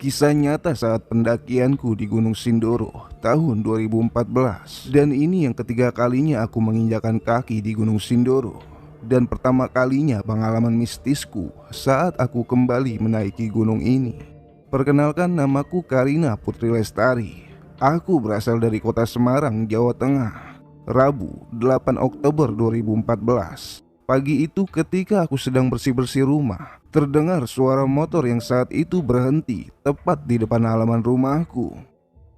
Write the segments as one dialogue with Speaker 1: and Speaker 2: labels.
Speaker 1: Kisah nyata saat pendakianku di Gunung Sindoro tahun 2014. Dan ini yang ketiga kalinya aku menginjakan kaki di Gunung Sindoro, dan pertama kalinya pengalaman mistisku saat aku kembali menaiki gunung ini. Perkenalkan, namaku Karina Putri Lestari. Aku berasal dari kota Semarang, Jawa Tengah. Rabu 8 Oktober 2014. Pagi itu ketika aku sedang bersih-bersih rumah, terdengar suara motor yang saat itu berhenti tepat di depan halaman rumahku.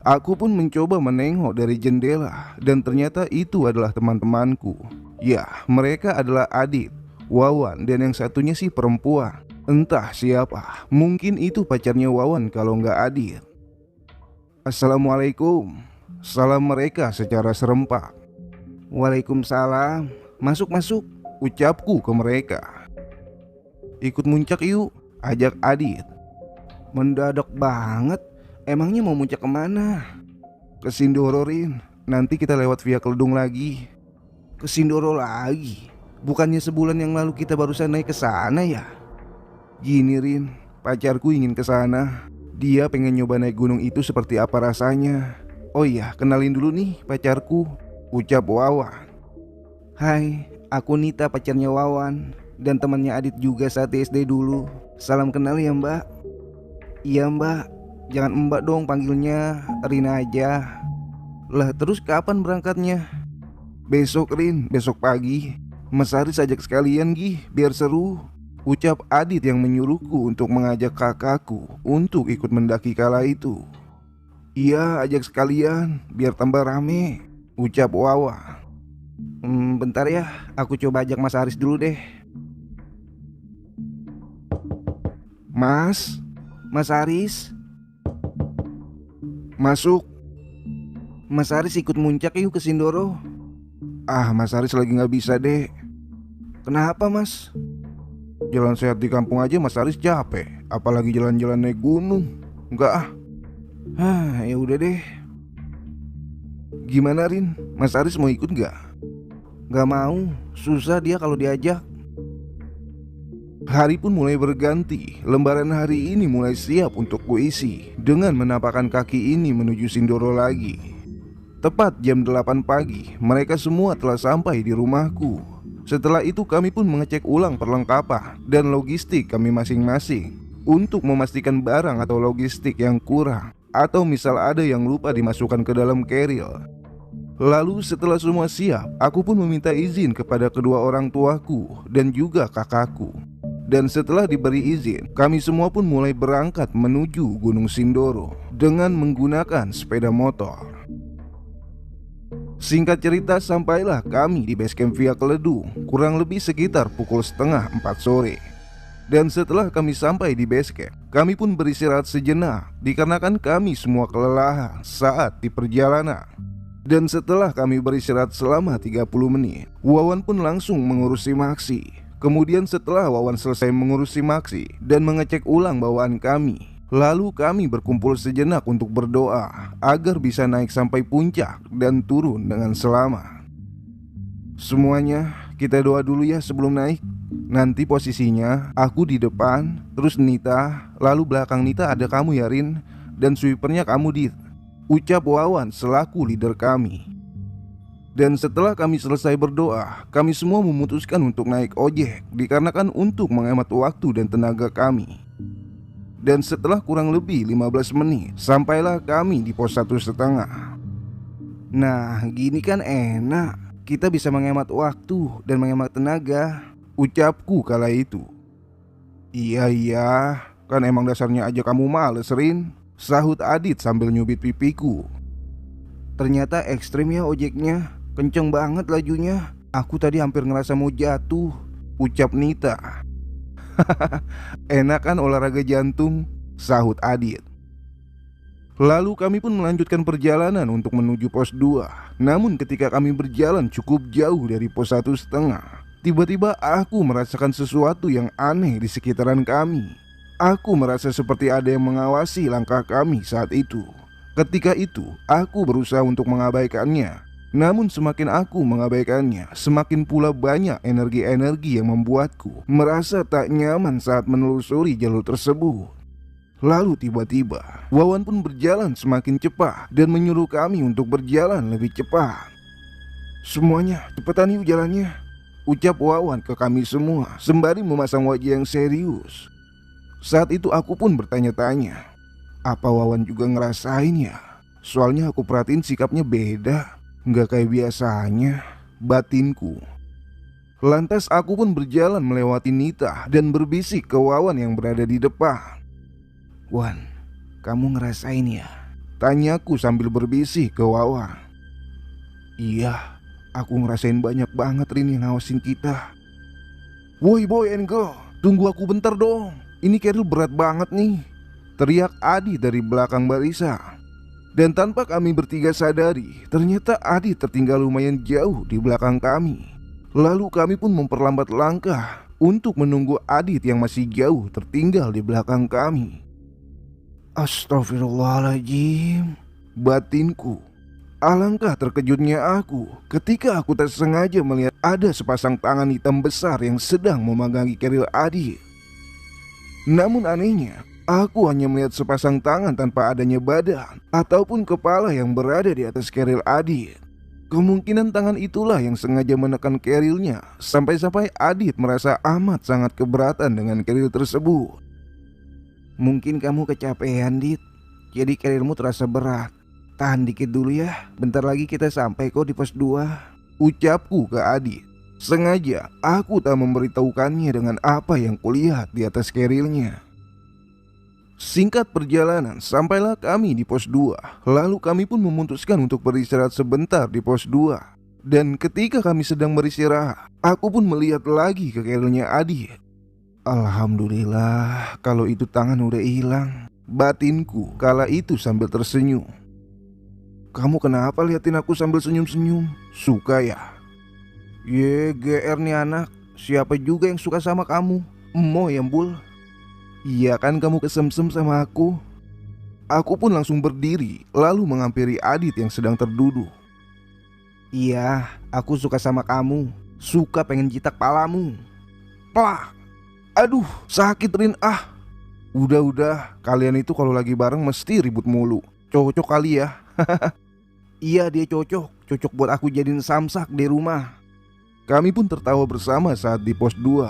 Speaker 1: Aku pun mencoba menengok dari jendela, dan ternyata itu adalah teman-temanku. Ya, mereka adalah Adit, Wawan, dan yang satunya sih perempuan. Entah siapa, mungkin itu pacarnya Wawan kalau nggak Adit. Assalamualaikum, salam mereka secara serempak. Waalaikumsalam, masuk-masuk, ucapku ke mereka. Ikut muncak yuk, ajak Adit. Mendadak banget, emangnya mau muncak kemana? Ke Sindoro, Rin, nanti kita lewat via Keledung lagi. Ke Sindoro lagi? Bukannya sebulan yang lalu kita barusan naik ke sana ya? Gini Rin, pacarku ingin ke sana. Dia pengen nyoba naik gunung itu seperti apa rasanya. Oh iya, kenalin dulu nih pacarku, ucap Wawan. Hai, aku Nita, pacarnya Wawan, dan temannya Adit juga saat SD dulu. Salam kenal ya mbak. Iya mbak, jangan mbak dong panggilnya, Rina aja. Lah terus kapan berangkatnya? Besok Rin, besok pagi. Mas Haris ajak sekalian Gih, biar seru, ucap Adit yang menyuruhku untuk mengajak kakakku untuk ikut mendaki kala itu. Iya, ajak sekalian, biar tambah rame, ucap Wawan. Bentar ya, aku coba ajak Mas Haris dulu deh. Mas Haris, masuk. Mas Haris ikut muncak yuk ke Sindoro. Ah, Mas Haris lagi gak bisa deh. Kenapa mas? Jalan sehat di kampung aja Mas Haris capek, apalagi jalan-jalan naik gunung. Enggak ah. Ya udah deh. Gimana Rin, Mas Haris mau ikut gak? Gak mau, susah dia kalau diajak. Hari pun mulai berganti. Lembaran hari ini mulai siap untuk kuisi dengan menapakkan kaki ini menuju Sindoro lagi. Tepat jam 8 pagi, mereka semua telah sampai di rumahku. Setelah itu kami pun mengecek ulang perlengkapan dan logistik kami masing-masing untuk memastikan barang atau logistik yang kurang, atau misal ada yang lupa dimasukkan ke dalam keril. Lalu setelah semua siap, aku pun meminta izin kepada kedua orang tuaku dan juga kakakku. Dan setelah diberi izin, kami semua pun mulai berangkat menuju Gunung Sindoro dengan menggunakan sepeda motor. Singkat cerita, sampailah kami di base camp via Keledung kurang lebih sekitar pukul setengah 4 sore. Dan setelah kami sampai di base camp, kami pun beristirahat sejenak dikarenakan kami semua kelelahan saat di perjalanan. Dan setelah kami beristirahat selama 30 menit, Wawan pun langsung mengurusi Maksi. Kemudian setelah Wawan selesai mengurusi Maksi dan mengecek ulang bawaan kami, lalu kami berkumpul sejenak untuk berdoa agar bisa naik sampai puncak dan turun dengan selamat. Semuanya kita doa dulu ya sebelum naik. Nanti posisinya aku di depan, terus Nita, lalu belakang Nita ada kamu ya Rin, dan sweepernya kamu Dit, ucap Wawan selaku leader kami. Dan setelah kami selesai berdoa, kami semua memutuskan untuk naik ojek dikarenakan untuk menghemat waktu dan tenaga kami. Dan setelah kurang lebih 15 menit, sampailah kami di pos 1,5. Nah, gini kan enak, kita bisa menghemat waktu dan menghemat tenaga, ucapku kala itu. Iya, kan emang dasarnya aja kamu males Rin, sahut Adit sambil nyubit pipiku. Ternyata ekstrim ya ojeknya, kenceng banget lajunya. Aku tadi hampir ngerasa mau jatuh, ucap Nita. Enak kan olahraga jantung, sahut Adit. Lalu kami pun melanjutkan perjalanan untuk menuju pos 2. Namun ketika kami berjalan cukup jauh dari pos 1,5, tiba-tiba aku merasakan sesuatu yang aneh di sekitaran kami. Aku merasa seperti ada yang mengawasi langkah kami saat itu. Ketika itu, aku berusaha untuk mengabaikannya. Namun semakin aku mengabaikannya, semakin pula banyak energi-energi yang membuatku merasa tak nyaman saat menelusuri jalur tersebut. Lalu tiba-tiba Wawan pun berjalan semakin cepat dan menyuruh kami untuk berjalan lebih cepat. "Semuanya cepetan yuk jalannya," ucap Wawan ke kami semua sembari memasang wajah yang serius. Saat itu aku pun bertanya-tanya, apa Wawan juga ngerasain ya? Soalnya aku perhatiin sikapnya beda, nggak kayak biasanya, batinku. Lantas aku pun berjalan melewati Nita dan berbisik ke Wawan yang berada di depan. "Wan, kamu ngerasain ya?" tanyaku sambil berbisik ke Wawan. "Iya, aku ngerasain banyak banget Rin yang ngawasin kita." "Woi boy and girl, tunggu aku bentar dong. Ini keril berat banget nih," teriak Adi dari belakang barisan. Dan tanpa kami bertiga sadari, ternyata Adi tertinggal lumayan jauh di belakang kami. Lalu kami pun memperlambat langkah untuk menunggu Adit yang masih jauh tertinggal di belakang kami. Astagfirullahaladzim, batinku. Alangkah terkejutnya aku ketika aku tak sengaja melihat ada sepasang tangan hitam besar yang sedang memegangi keril Adit. Namun anehnya, aku hanya melihat sepasang tangan tanpa adanya badan ataupun kepala yang berada di atas keril Adit. Kemungkinan tangan itulah yang sengaja menekan kerilnya sampai-sampai Adit merasa amat sangat keberatan dengan keril tersebut. "Mungkin kamu kecapean, Dit. Jadi kerilmu terasa berat. Tahan dikit dulu ya, bentar lagi kita sampai kok di pos 2, ucapku ke Adit. Sengaja aku tak memberitahukannya dengan apa yang kulihat di atas kerilnya. Singkat perjalanan, sampailah kami di pos 2. Lalu kami pun memutuskan untuk beristirahat sebentar di pos 2. Dan ketika kami sedang beristirahat, aku pun melihat lagi ke kerilnya Adit. Alhamdulillah kalau itu tangan udah hilang, batinku kala itu sambil tersenyum. "Kamu kenapa liatin aku sambil senyum-senyum? Suka ya?" "Ye, GR nih anak. Siapa juga yang suka sama kamu? Emo ya Bul? Iya kan kamu kesemsem sama aku?" Aku pun langsung berdiri lalu menghampiri Adit yang sedang terduduk. "Iya, aku suka sama kamu. Suka pengen jitak palamu." Plak! Aduh, sakit Rin ah. Udah, kalian itu kalau lagi bareng mesti ribut mulu. Cocok kali ya. Iya dia cocok buat aku jadiin samsak di rumah. Kami pun tertawa bersama saat di pos 2.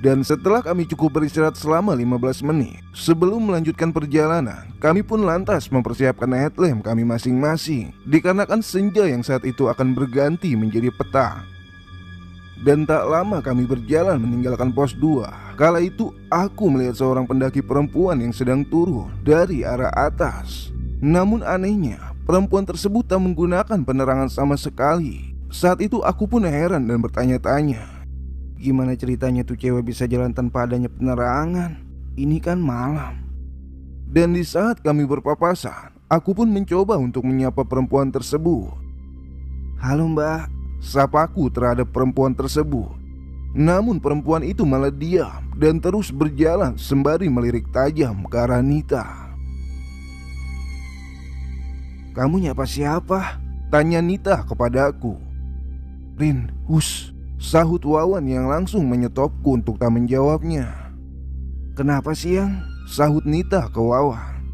Speaker 1: Dan setelah kami cukup beristirahat selama 15 menit, sebelum melanjutkan perjalanan, kami pun lantas mempersiapkan headlamp kami masing-masing, dikarenakan senja yang saat itu akan berganti menjadi petang. Dan tak lama kami berjalan meninggalkan pos 2. Kala itu aku melihat seorang pendaki perempuan yang sedang turun dari arah atas. Namun anehnya, perempuan tersebut tak menggunakan penerangan sama sekali. Saat itu aku pun heran dan bertanya-tanya, gimana ceritanya tuh cewek bisa jalan tanpa adanya penerangan? Ini kan malam. Dan di saat kami berpapasan, aku pun mencoba untuk menyapa perempuan tersebut. "Halo mbak," sapaku terhadap perempuan tersebut. Namun perempuan itu malah diam dan terus berjalan sembari melirik tajam ke arah Nita. "Kamu nyapa siapa?" tanya Nita kepadaku. "Rin, hus," sahut Wawan yang langsung menyetopku untuk tak menjawabnya. "Kenapa sih Yang?" sahut Nita ke Wawan.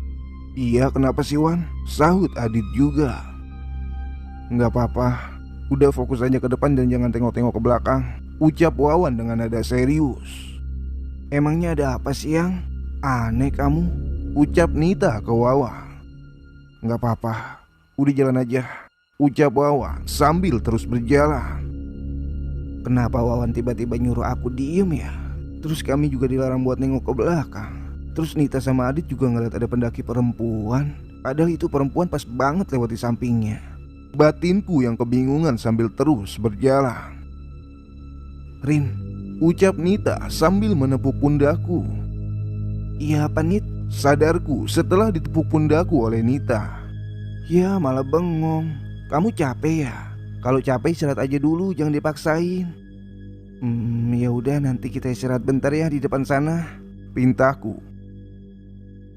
Speaker 1: "Iya kenapa sih Wan?" sahut Adit juga. "Nggak apa-apa, udah fokus aja ke depan dan jangan tengok-tengok ke belakang," ucap Wawan dengan nada serius. "Emangnya ada apa sih Yang? Aneh kamu," ucap Nita ke Wawan. "Nggak apa-apa, udah jalan aja," ucap Wawan sambil terus berjalan. Kenapa Wawan tiba-tiba nyuruh aku diem ya? Terus kami juga dilarang buat nengok ke belakang. Terus Nita sama Adit juga ngeliat ada pendaki perempuan. Padahal itu perempuan pas banget lewat di sampingnya. Batinku yang kebingungan sambil terus berjalan. "Rin," ucap Nita sambil menepuk pundakku. "Iya apa Nit?" sadarku setelah ditepuk pundakku oleh Nita. "Ya malah bengong. Kamu capek ya? Kalau capek istirahat aja dulu, jangan dipaksain." Ya udah nanti kita istirahat bentar ya di depan sana," pintaku.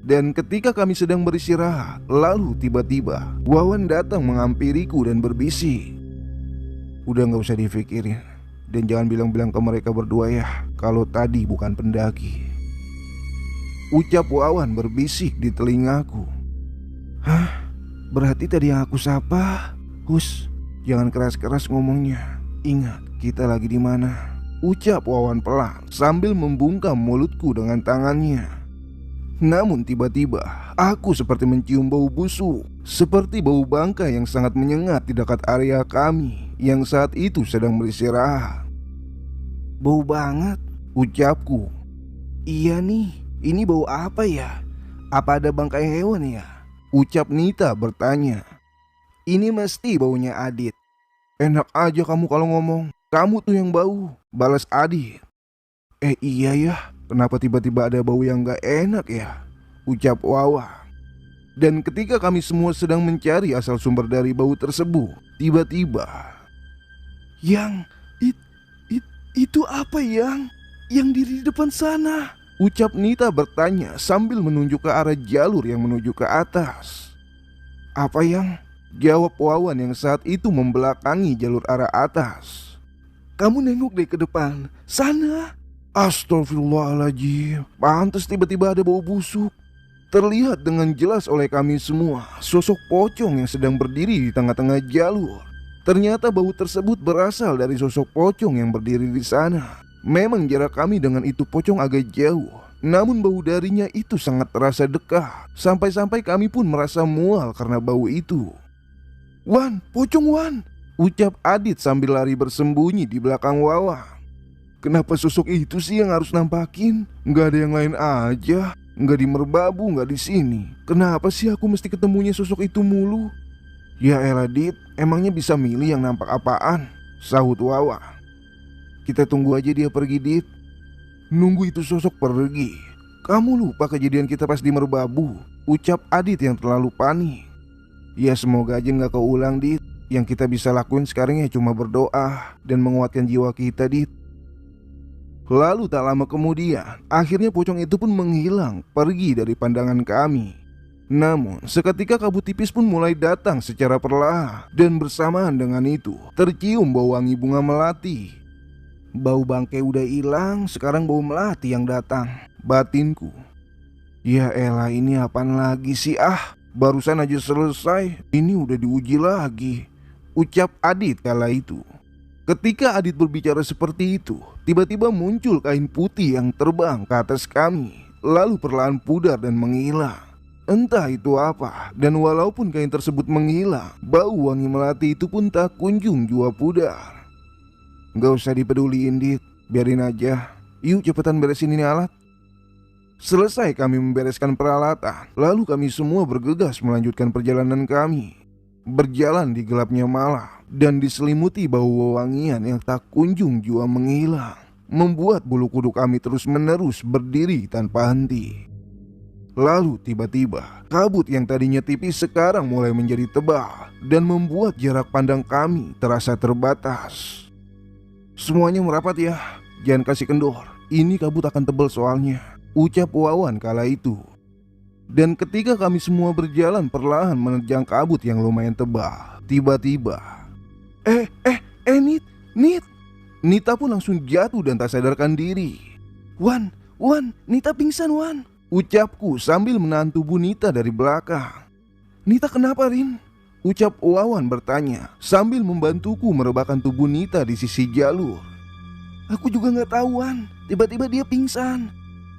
Speaker 1: Dan ketika kami sedang beristirahat, lalu tiba-tiba Wawan datang menghampiriku dan berbisik, "Udah gak usah dipikirin. Dan jangan bilang-bilang ke mereka berdua ya kalau tadi bukan pendaki." ucap Wawan berbisik di telingaku. Hah? Berarti tadi yang aku sapa? Hus, jangan keras-keras ngomongnya. Ingat, kita lagi di mana? Ucap Wawan pelan sambil membungkam mulutku dengan tangannya. Namun tiba-tiba aku seperti mencium bau busuk, seperti bau bangkai yang sangat menyengat di dekat area kami yang saat itu sedang beristirahat. Bau banget, ucapku. Iya nih, ini bau apa ya? Apa ada bangkai hewan ya? Ucap Nita bertanya. Ini mesti baunya Adit. Enak aja kamu kalau ngomong. Kamu tuh yang bau, balas Adit. Iya ya, kenapa tiba-tiba ada bau yang gak enak ya? Ucap Wawa. Dan ketika kami semua sedang mencari asal sumber dari bau tersebut, tiba-tiba Itu apa yang di depan sana? Ucap Nita bertanya sambil menunjuk ke arah jalur yang menuju ke atas. Apa yang? Jawab Wawan yang saat itu membelakangi jalur arah atas. Kamu nengok deh ke depan, sana. Astagfirullahaladzim, pantas tiba-tiba ada bau busuk. Terlihat dengan jelas oleh kami semua sosok pocong yang sedang berdiri di tengah-tengah jalur. Ternyata bau tersebut berasal dari sosok pocong yang berdiri di sana. Memang jarak kami dengan itu pocong agak jauh, namun bau darinya itu sangat terasa dekat. Sampai-sampai kami pun merasa mual karena bau itu. Wan, pocong Wan, ucap Adit sambil lari bersembunyi di belakang Wawa. Kenapa sosok itu sih yang harus nampakin? Nggak ada yang lain aja. Nggak di Merbabu, nggak di sini. Kenapa sih aku mesti ketemunya sosok itu mulu? Ya elah Dit, emangnya bisa milih yang nampak apaan? Sahut Wawa. Kita tunggu aja dia pergi Dit. Nunggu itu sosok pergi? Kamu lupa kejadian kita pas di Merbabu? Ucap Adit yang terlalu panik. Ya semoga aja gak keulang Dit. Yang kita bisa lakuin sekarang ya cuma berdoa dan menguatkan jiwa kita Dit. Lalu tak lama kemudian, akhirnya pocong itu pun menghilang, pergi dari pandangan kami. Namun seketika kabut tipis pun mulai datang secara perlahan. Dan bersamaan dengan itu tercium bau wangi bunga melati. Bau bangkai udah hilang, sekarang bau melati yang datang, batinku. Ya elah, ini apaan lagi sih barusan aja selesai, ini udah diuji lagi, ucap Adit kala itu. Ketika Adit berbicara seperti itu, tiba-tiba muncul kain putih yang terbang ke atas kami, lalu perlahan pudar dan menghilang. Entah itu apa, dan walaupun kain tersebut menghilang, bau wangi melati itu pun tak kunjung jua pudar. Gak usah dipeduliin Dit, biarin aja. Yuk cepetan beresin ini alat. Selesai kami membereskan peralatan, lalu kami semua bergegas melanjutkan perjalanan kami. Berjalan di gelapnya malam dan diselimuti bau wewangian yang tak kunjung jua menghilang, membuat bulu kuduk kami terus-menerus berdiri tanpa henti. Lalu tiba-tiba kabut yang tadinya tipis sekarang mulai menjadi tebal dan membuat jarak pandang kami terasa terbatas. Semuanya merapat ya, jangan kasih kendor, ini kabut akan tebal soalnya, ucap Wawan kala itu. Dan ketika kami semua berjalan perlahan menerjang kabut yang lumayan tebal, tiba-tiba Nit. Nita pun langsung jatuh dan tak sadarkan diri. Wan, Nita pingsan Wan, ucapku sambil menahan tubuh Nita dari belakang. Nita kenapa Rin? Ucap Wawan bertanya sambil membantuku merebahkan tubuh Nita di sisi jalur. Aku juga gak tahu Wan, tiba-tiba dia pingsan.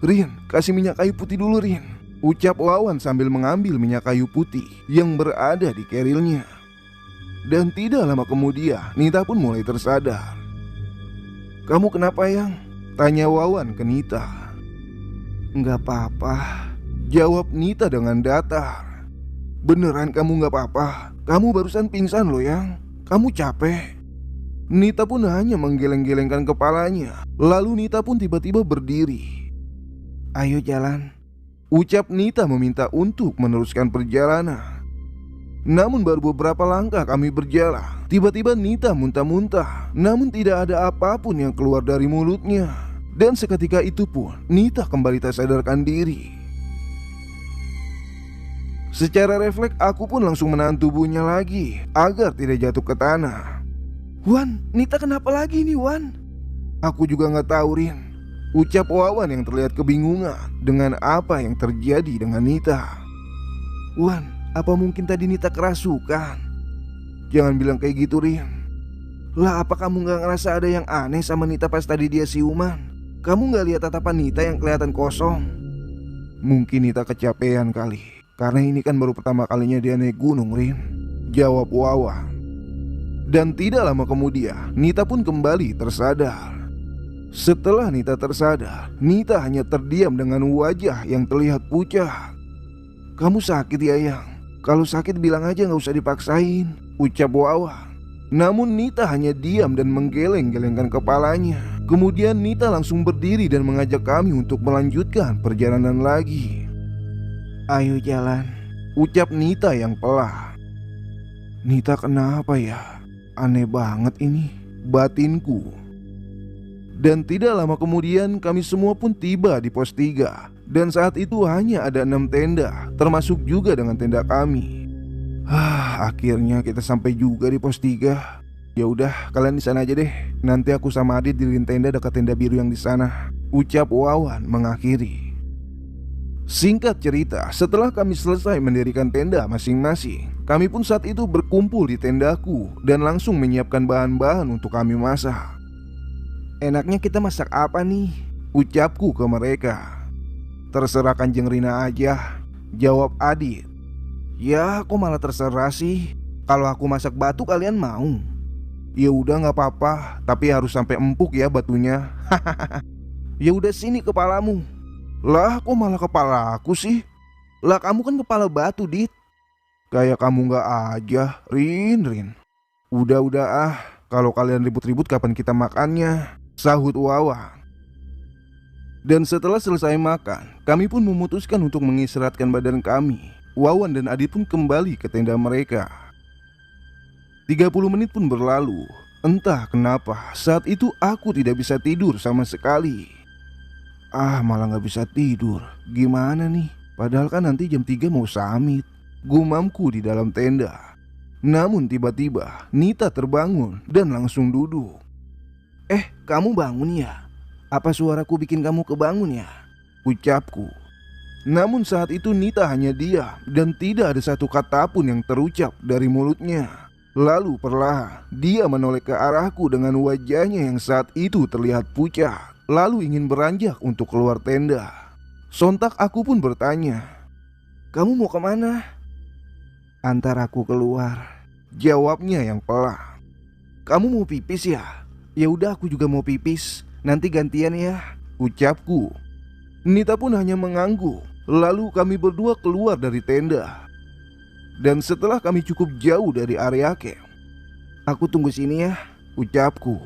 Speaker 1: Rin, kasih minyak kayu putih dulu Rin, ucap Wawan sambil mengambil minyak kayu putih yang berada di kerilnya. Dan tidak lama kemudian Nita pun mulai tersadar. Kamu kenapa Yang? Tanya Wawan ke Nita. Nggak apa-apa, jawab Nita dengan datar. Beneran kamu nggak apa-apa? Kamu barusan pingsan loh Yang, kamu capek. Nita pun hanya menggeleng-gelengkan kepalanya. Lalu Nita pun tiba-tiba berdiri. Ayo jalan, ucap Nita meminta untuk meneruskan perjalanan. Namun baru beberapa langkah kami berjalan, tiba-tiba Nita muntah-muntah. Namun tidak ada apapun yang keluar dari mulutnya. Dan seketika itu pun Nita kembali tak sadarkan diri. Secara refleks aku pun langsung menahan tubuhnya lagi agar tidak jatuh ke tanah. Wan, Nita kenapa lagi nih Wan? Aku juga gak tahu Rin. ucap Wawan yang terlihat kebingungan dengan apa yang terjadi dengan Nita. Wan, apa mungkin tadi Nita kerasukan? Jangan bilang kayak gitu, Rin. Lah, apa kamu gak ngerasa ada yang aneh sama Nita pas tadi dia siuman? Kamu gak lihat tatapan Nita yang kelihatan kosong? Mungkin Nita kecapean kali, karena ini kan baru pertama kalinya dia naik gunung, Rin, jawab Wawan. Dan tidak lama kemudian Nita pun kembali tersadar. Setelah Nita tersadar, Nita hanya terdiam dengan wajah yang terlihat pucat. Kamu sakit ya, Yang? Kalau sakit bilang aja, gak usah dipaksain, ucap Wawan. Namun Nita hanya diam dan menggeleng-gelengkan kepalanya. Kemudian Nita langsung berdiri dan mengajak kami untuk melanjutkan perjalanan lagi. Ayo jalan, ucap Nita yang pelan. Nita kenapa ya? Aneh banget ini, batinku. Dan tidak lama kemudian kami semua pun tiba di pos 3. Dan saat itu hanya ada 6 tenda, termasuk juga dengan tenda kami. Akhirnya kita sampai juga di pos 3. Ya udah, kalian di sana aja deh. Nanti aku sama Adit diriin tenda dekat tenda biru yang di sana, ucap Wawan mengakhiri. Singkat cerita, setelah kami selesai mendirikan tenda masing-masing, kami pun saat itu berkumpul di tendaku dan langsung menyiapkan bahan-bahan untuk kami masak. Enaknya kita masak apa nih? Ucapku ke mereka. Terserah Kanjeng Rina aja, jawab Adit. Ya, kok malah terserah sih? Kalau aku masak batu kalian mau? Ya udah nggak apa-apa, tapi harus sampai empuk ya batunya. Ya udah, sini kepalamu. Lah, kok malah kepala aku sih? Lah, kamu kan kepala batu, Dit. Kayak kamu nggak aja, Rin. Udah ah, kalau kalian ribut-ribut kapan kita makannya? Sahut Wawan. Dan setelah selesai makan, kami pun memutuskan untuk mengistirahatkan badan kami. Wawan dan Adit pun kembali ke tenda mereka. 30 menit pun berlalu. Entah kenapa saat itu aku tidak bisa tidur sama sekali. Malah gak bisa tidur. Gimana nih? Padahal kan nanti jam 3 mau summit, gumamku di dalam tenda. Namun tiba-tiba Nita terbangun dan langsung duduk. Kamu bangun ya? Apa suaraku bikin kamu kebangun ya? Ucapku. Namun saat itu Nita hanya diam dan tidak ada satu kata pun yang terucap dari mulutnya. Lalu perlahan dia menoleh ke arahku dengan wajahnya yang saat itu terlihat pucat, lalu ingin beranjak untuk keluar tenda. Sontak aku pun bertanya, "Kamu mau kemana?" "Antar aku keluar," jawabnya yang pelan. "Kamu mau pipis ya? Ya udah, aku juga mau pipis. Nanti gantian ya," ucapku. Nita pun hanya mengangguk. Lalu kami berdua keluar dari tenda. Dan setelah kami cukup jauh dari area camp, "Aku tunggu sini ya," ucapku.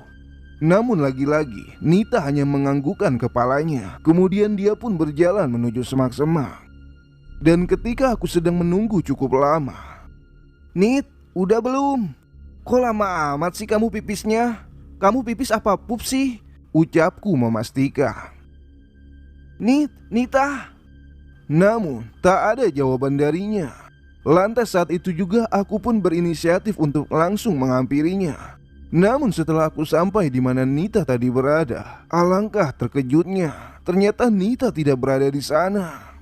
Speaker 1: Namun lagi-lagi Nita hanya menganggukkan kepalanya. Kemudian dia pun berjalan menuju semak-semak. Dan ketika aku sedang menunggu cukup lama, "Nit, udah belum? Kok lama amat sih kamu pipisnya? Kamu pipis apa pup sih?" ucapku memastikan. "Nita." Namun tak ada jawaban darinya. Lantas saat itu juga aku pun berinisiatif untuk langsung menghampirinya. Namun setelah aku sampai di mana Nita tadi berada, alangkah terkejutnya. Ternyata Nita tidak berada di sana.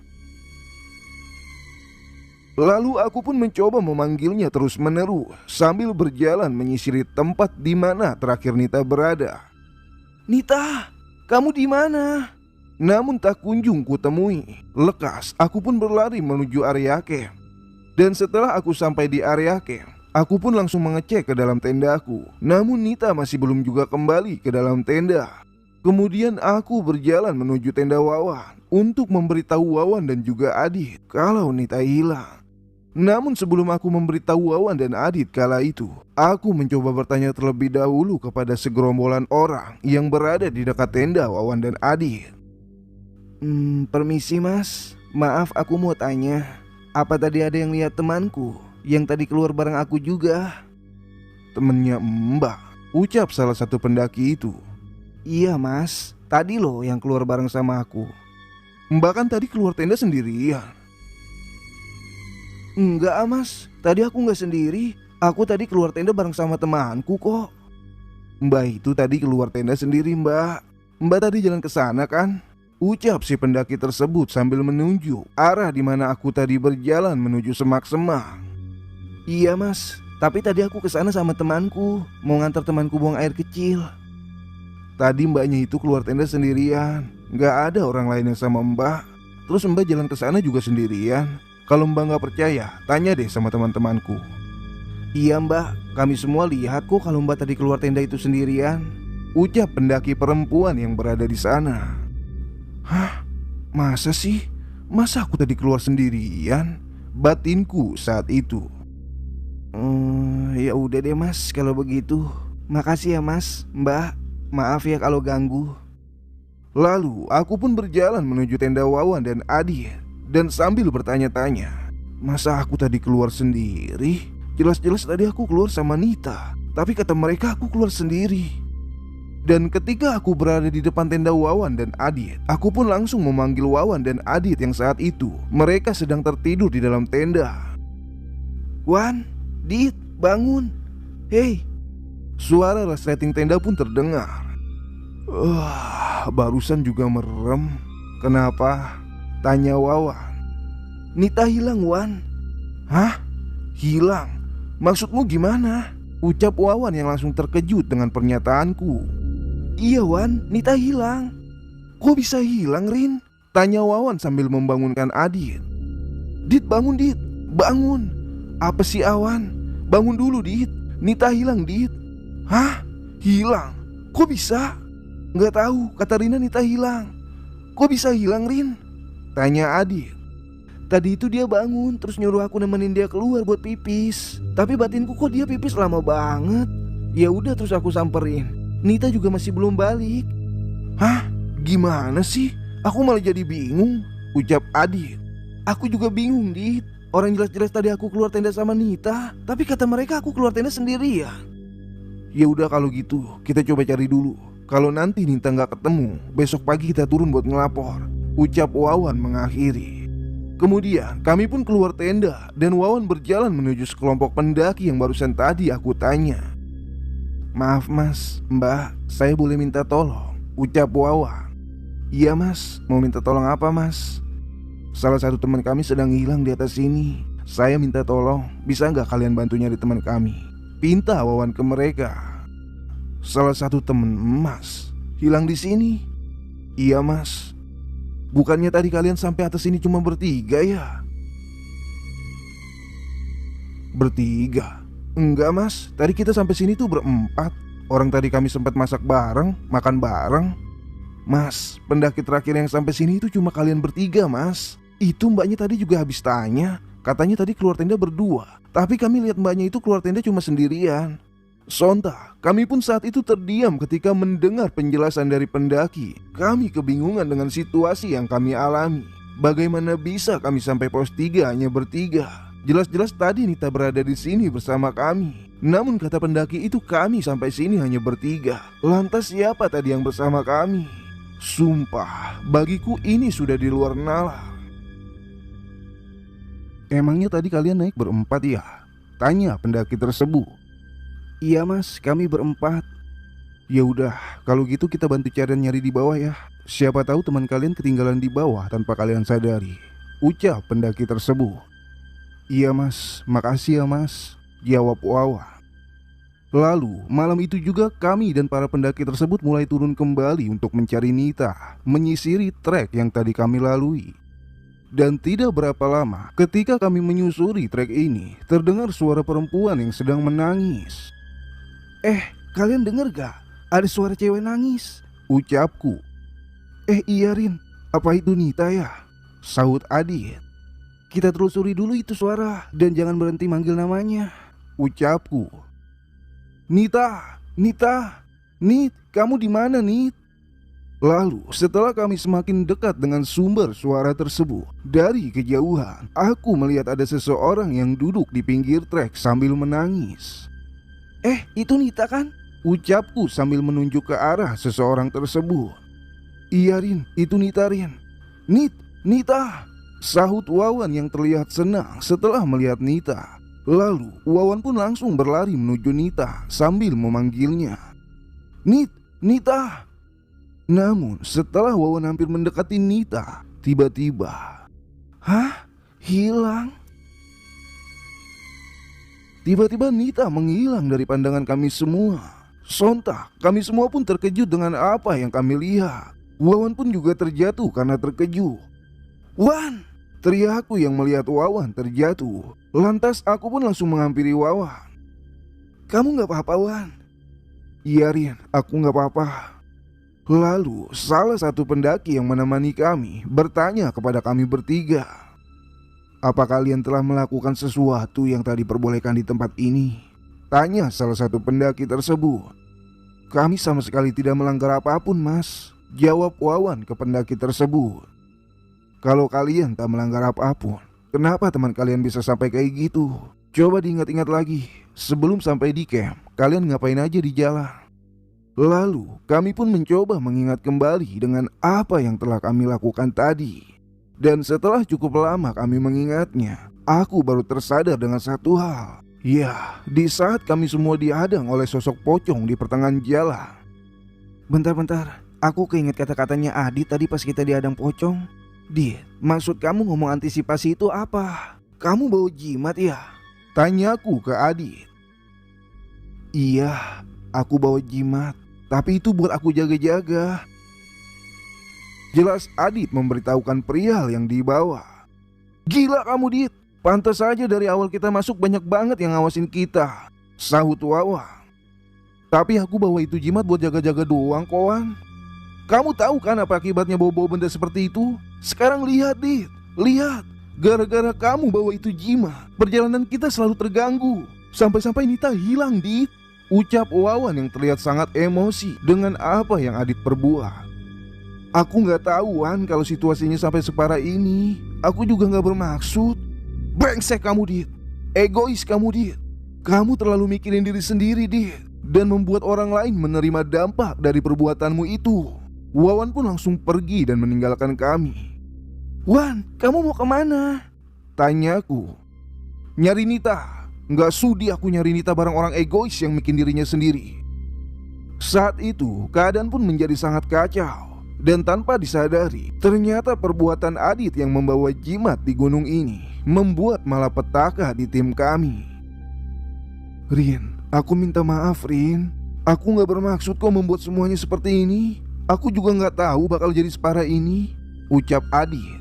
Speaker 1: Lalu aku pun mencoba memanggilnya terus-menerus sambil berjalan menyisiri tempat di mana terakhir Nita berada. "Nita, kamu di mana?" Namun tak kunjung kutemui. Lekas aku pun berlari menuju area camp. Dan setelah aku sampai di area camp, aku pun langsung mengecek ke dalam tendaku. Namun Nita masih belum juga kembali ke dalam tenda. Kemudian aku berjalan menuju tenda Wawan untuk memberitahu Wawan dan juga Adit kalau Nita hilang. Namun sebelum aku memberitahu Wawan dan Adit kala itu, aku mencoba bertanya terlebih dahulu kepada segerombolan orang yang berada di dekat tenda Wawan dan Adit. Permisi mas, maaf aku mau tanya, apa tadi ada yang lihat temanku yang tadi keluar bareng aku juga?" "Temennya Mbak," ucap salah satu pendaki itu. "Iya mas, tadi loh yang keluar bareng sama aku." "Mbak kan tadi keluar tenda sendirian." "Enggak mas, tadi aku gak sendiri. Aku tadi keluar tenda bareng sama temanku kok." "Mbak itu tadi keluar tenda sendiri mbak. Mbak tadi jalan ke sana kan? Ucap si pendaki tersebut sambil menunjuk arah di mana aku tadi berjalan menuju semak-semak. Iya mas, tapi tadi aku ke sana sama temanku, mau ngantar temanku buang air kecil. Tadi mbaknya itu keluar tenda sendirian, gak ada orang lain yang sama mbak. Terus mbak jalan ke sana juga sendirian. Kalau mbak gak percaya, tanya deh sama teman-temanku. Iya mbak, kami semua lihat kok kalau mbak tadi keluar tenda itu sendirian, ucap pendaki perempuan yang berada di sana. Hah? Masa sih? Masa aku tadi keluar sendirian? Batinku saat itu. Ya udah deh mas kalau begitu. Makasih ya mas, mbak. Maaf ya kalau ganggu. Lalu aku pun berjalan menuju tenda Wawan dan Adit. Dan sambil bertanya-tanya, masa aku tadi keluar sendiri? Jelas-jelas tadi aku keluar sama Nita, tapi kata mereka aku keluar sendiri. Dan ketika aku berada di depan tenda Wawan dan Adit, aku pun langsung memanggil Wawan dan Adit yang saat itu mereka sedang tertidur di dalam tenda. Wan, Dit, bangun. Hei. Suara resleting tenda pun terdengar. Barusan juga merem. Kenapa? Tanya Wawan. Nita hilang, Wan. Hah? Hilang? Maksudmu gimana? Ucap Wawan yang langsung terkejut dengan pernyataanku. Iya Wan, Nita hilang. Kok bisa hilang Rin? Tanya Wawan sambil membangunkan Adit. Dit bangun Dit, bangun. Apa sih Awan? Bangun dulu Dit, Nita hilang Dit. Hah? Hilang? Kok bisa? Nggak tahu, kata Rina Nita hilang. Kok bisa hilang Rin? Tanya Adit. Tadi itu dia bangun, terus nyuruh aku nemenin dia keluar buat pipis. Tapi batinku kok dia pipis lama banget. Ya udah terus aku samperin. Nita juga masih belum balik. Hah? Gimana sih? Aku malah jadi bingung, ucap Adit. Aku juga bingung, Dit. Orang jelas-jelas tadi aku keluar tenda sama Nita, tapi kata mereka aku keluar tenda sendirian. Ya udah kalau gitu, kita coba cari dulu. Kalau nanti Nita nggak ketemu, besok pagi kita turun buat ngelapor, ucap Wawan mengakhiri. Kemudian kami pun keluar tenda dan Wawan berjalan menuju sekelompok pendaki yang barusan tadi aku tanya. Maaf mas, mbak, saya boleh minta tolong, ucap Wawan. Iya mas, mau minta tolong apa mas? Salah satu teman kami sedang hilang di atas sini. Saya minta tolong, bisa nggak kalian bantu nyari teman kami? Pinta Wawan ke mereka. Salah satu teman mas hilang di sini? Iya mas. Bukannya tadi kalian sampai atas sini cuma bertiga ya? Bertiga? Enggak mas, tadi kita sampai sini tuh berempat. Orang tadi kami sempat masak bareng, makan bareng. Mas, pendaki terakhir yang sampai sini itu cuma kalian bertiga mas. Itu mbaknya tadi juga habis tanya. Katanya tadi keluar tenda berdua, tapi kami lihat mbaknya itu keluar tenda cuma sendirian. Sontak, kami pun saat itu terdiam ketika mendengar penjelasan dari pendaki. Kami kebingungan dengan situasi yang kami alami. Bagaimana bisa kami sampai pos 3 hanya bertiga? Jelas-jelas tadi Nita berada di sini bersama kami. Namun kata pendaki itu kami sampai sini hanya bertiga. Lantas siapa tadi yang bersama kami? Sumpah, bagiku ini sudah di luar nalar. Emangnya tadi kalian naik berempat ya? Tanya pendaki tersebut. Iya mas, kami berempat. Ya udah, kalau gitu kita bantu cari nyari di bawah ya. Siapa tahu teman kalian ketinggalan di bawah tanpa kalian sadari, ucap pendaki tersebut. Iya mas, makasih ya mas, jawab Wawan. Lalu malam itu juga kami dan para pendaki tersebut mulai turun kembali untuk mencari Nita, menyisiri trek yang tadi kami lalui. Dan tidak berapa lama ketika kami menyusuri trek ini, terdengar suara perempuan yang sedang menangis. Kalian dengar gak? Ada suara cewek nangis, ucapku. Iya Rin, apa itu Nita ya? Sahut Adit. Kita telusuri dulu itu suara dan jangan berhenti manggil namanya, ucapku. Nita, Nit, kamu di mana Nit? Lalu setelah kami semakin dekat dengan sumber suara tersebut, dari kejauhan aku melihat ada seseorang yang duduk di pinggir trek sambil menangis. Itu Nita kan? Ucapku sambil menunjuk ke arah seseorang tersebut. Iya Rin, itu Nita Rin. Nita, sahut Wawan yang terlihat senang setelah melihat Nita. Lalu Wawan pun langsung berlari menuju Nita sambil memanggilnya. Nita. Namun setelah Wawan hampir mendekati Nita, tiba-tiba, hilang. Tiba-tiba Nita menghilang dari pandangan kami semua. Sontak kami semua pun terkejut dengan apa yang kami lihat. Wawan pun juga terjatuh karena terkejut. "Wan!" teriakku yang melihat Wawan terjatuh. Lantas aku pun langsung menghampiri Wawan. "Kamu gak apa-apa, Wan?" "Iya, Rin, aku gak apa-apa." Lalu salah satu pendaki yang menemani kami bertanya kepada kami bertiga, "Apa kalian telah melakukan sesuatu yang tadi diperbolehkan di tempat ini?" Tanya salah satu pendaki tersebut. "Kami sama sekali tidak melanggar apapun, Mas," jawab Wawan ke pendaki tersebut. "Kalau kalian tak melanggar apapun, kenapa teman kalian bisa sampai kayak gitu? Coba diingat-ingat lagi, sebelum sampai di camp, kalian ngapain aja di jalan?" Lalu kami pun mencoba mengingat kembali dengan apa yang telah kami lakukan tadi. Dan setelah cukup lama kami mengingatnya, aku baru tersadar dengan satu hal. Ya, di saat kami semua dihadang oleh sosok pocong di pertengahan jalan. "Bentar-bentar, aku keinget kata-katanya Adit tadi pas kita dihadang pocong. Dit, maksud kamu ngomong antisipasi itu apa? Kamu bawa jimat ya?" Tanyaku ke Adit. "Iya, aku bawa jimat, tapi itu buat aku jaga-jaga." Jelas Adit memberitahukan perihal yang dibawa. "Gila kamu, Dit, pantas saja dari awal kita masuk banyak banget yang ngawasin kita," sahut Wawan. "Tapi aku bawa itu jimat buat jaga-jaga doang, kawan. Kamu tahu kan apa akibatnya bawa-bawa benda seperti itu? Sekarang lihat, Dit, lihat. Gara-gara kamu bawa itu jimat, perjalanan kita selalu terganggu. Sampai-sampai Nita hilang, Dit," ucap Wawan yang terlihat sangat emosi dengan apa yang Adit perbuat. "Aku gak tahu, Wan, kalau situasinya sampai separah ini. Aku juga gak bermaksud." "Brengsek kamu, Dit. Egois kamu, Dit. Kamu terlalu mikirin diri sendiri, Dit, dan membuat orang lain menerima dampak dari perbuatanmu itu." Wawan pun langsung pergi dan meninggalkan kami. "Wan, kamu mau kemana?" tanyaku. "Nyari Nita. Gak sudi aku nyari Nita bareng orang egois yang bikin dirinya sendiri." Saat itu keadaan pun menjadi sangat kacau. Dan tanpa disadari, ternyata perbuatan Adit yang membawa jimat di gunung ini membuat malapetaka di tim kami. "Rin, aku minta maaf, Rin. Aku gak bermaksud kok membuat semuanya seperti ini. Aku juga gak tahu bakal jadi separah ini," ucap Adit.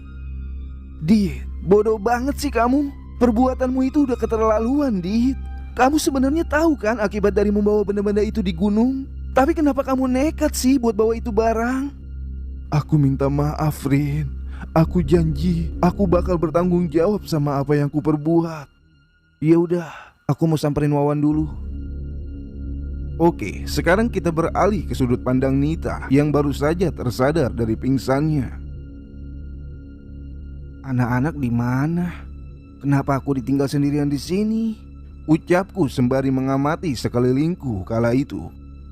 Speaker 1: "Dit, bodoh banget sih kamu. Perbuatanmu itu udah keterlaluan, Dit. Kamu sebenarnya tahu kan akibat dari membawa benda-benda itu di gunung? Tapi kenapa kamu nekat sih buat bawa itu barang?" "Aku minta maaf, Rin. Aku janji aku bakal bertanggung jawab sama apa yang ku perbuat." "Ya udah, aku mau samperin Wawan dulu." Oke, sekarang kita beralih ke sudut pandang Nita yang baru saja tersadar dari pingsannya. "Anak-anak di mana? Kenapa aku ditinggal sendirian di sini?" ucapku sembari mengamati sekelilingku kala itu.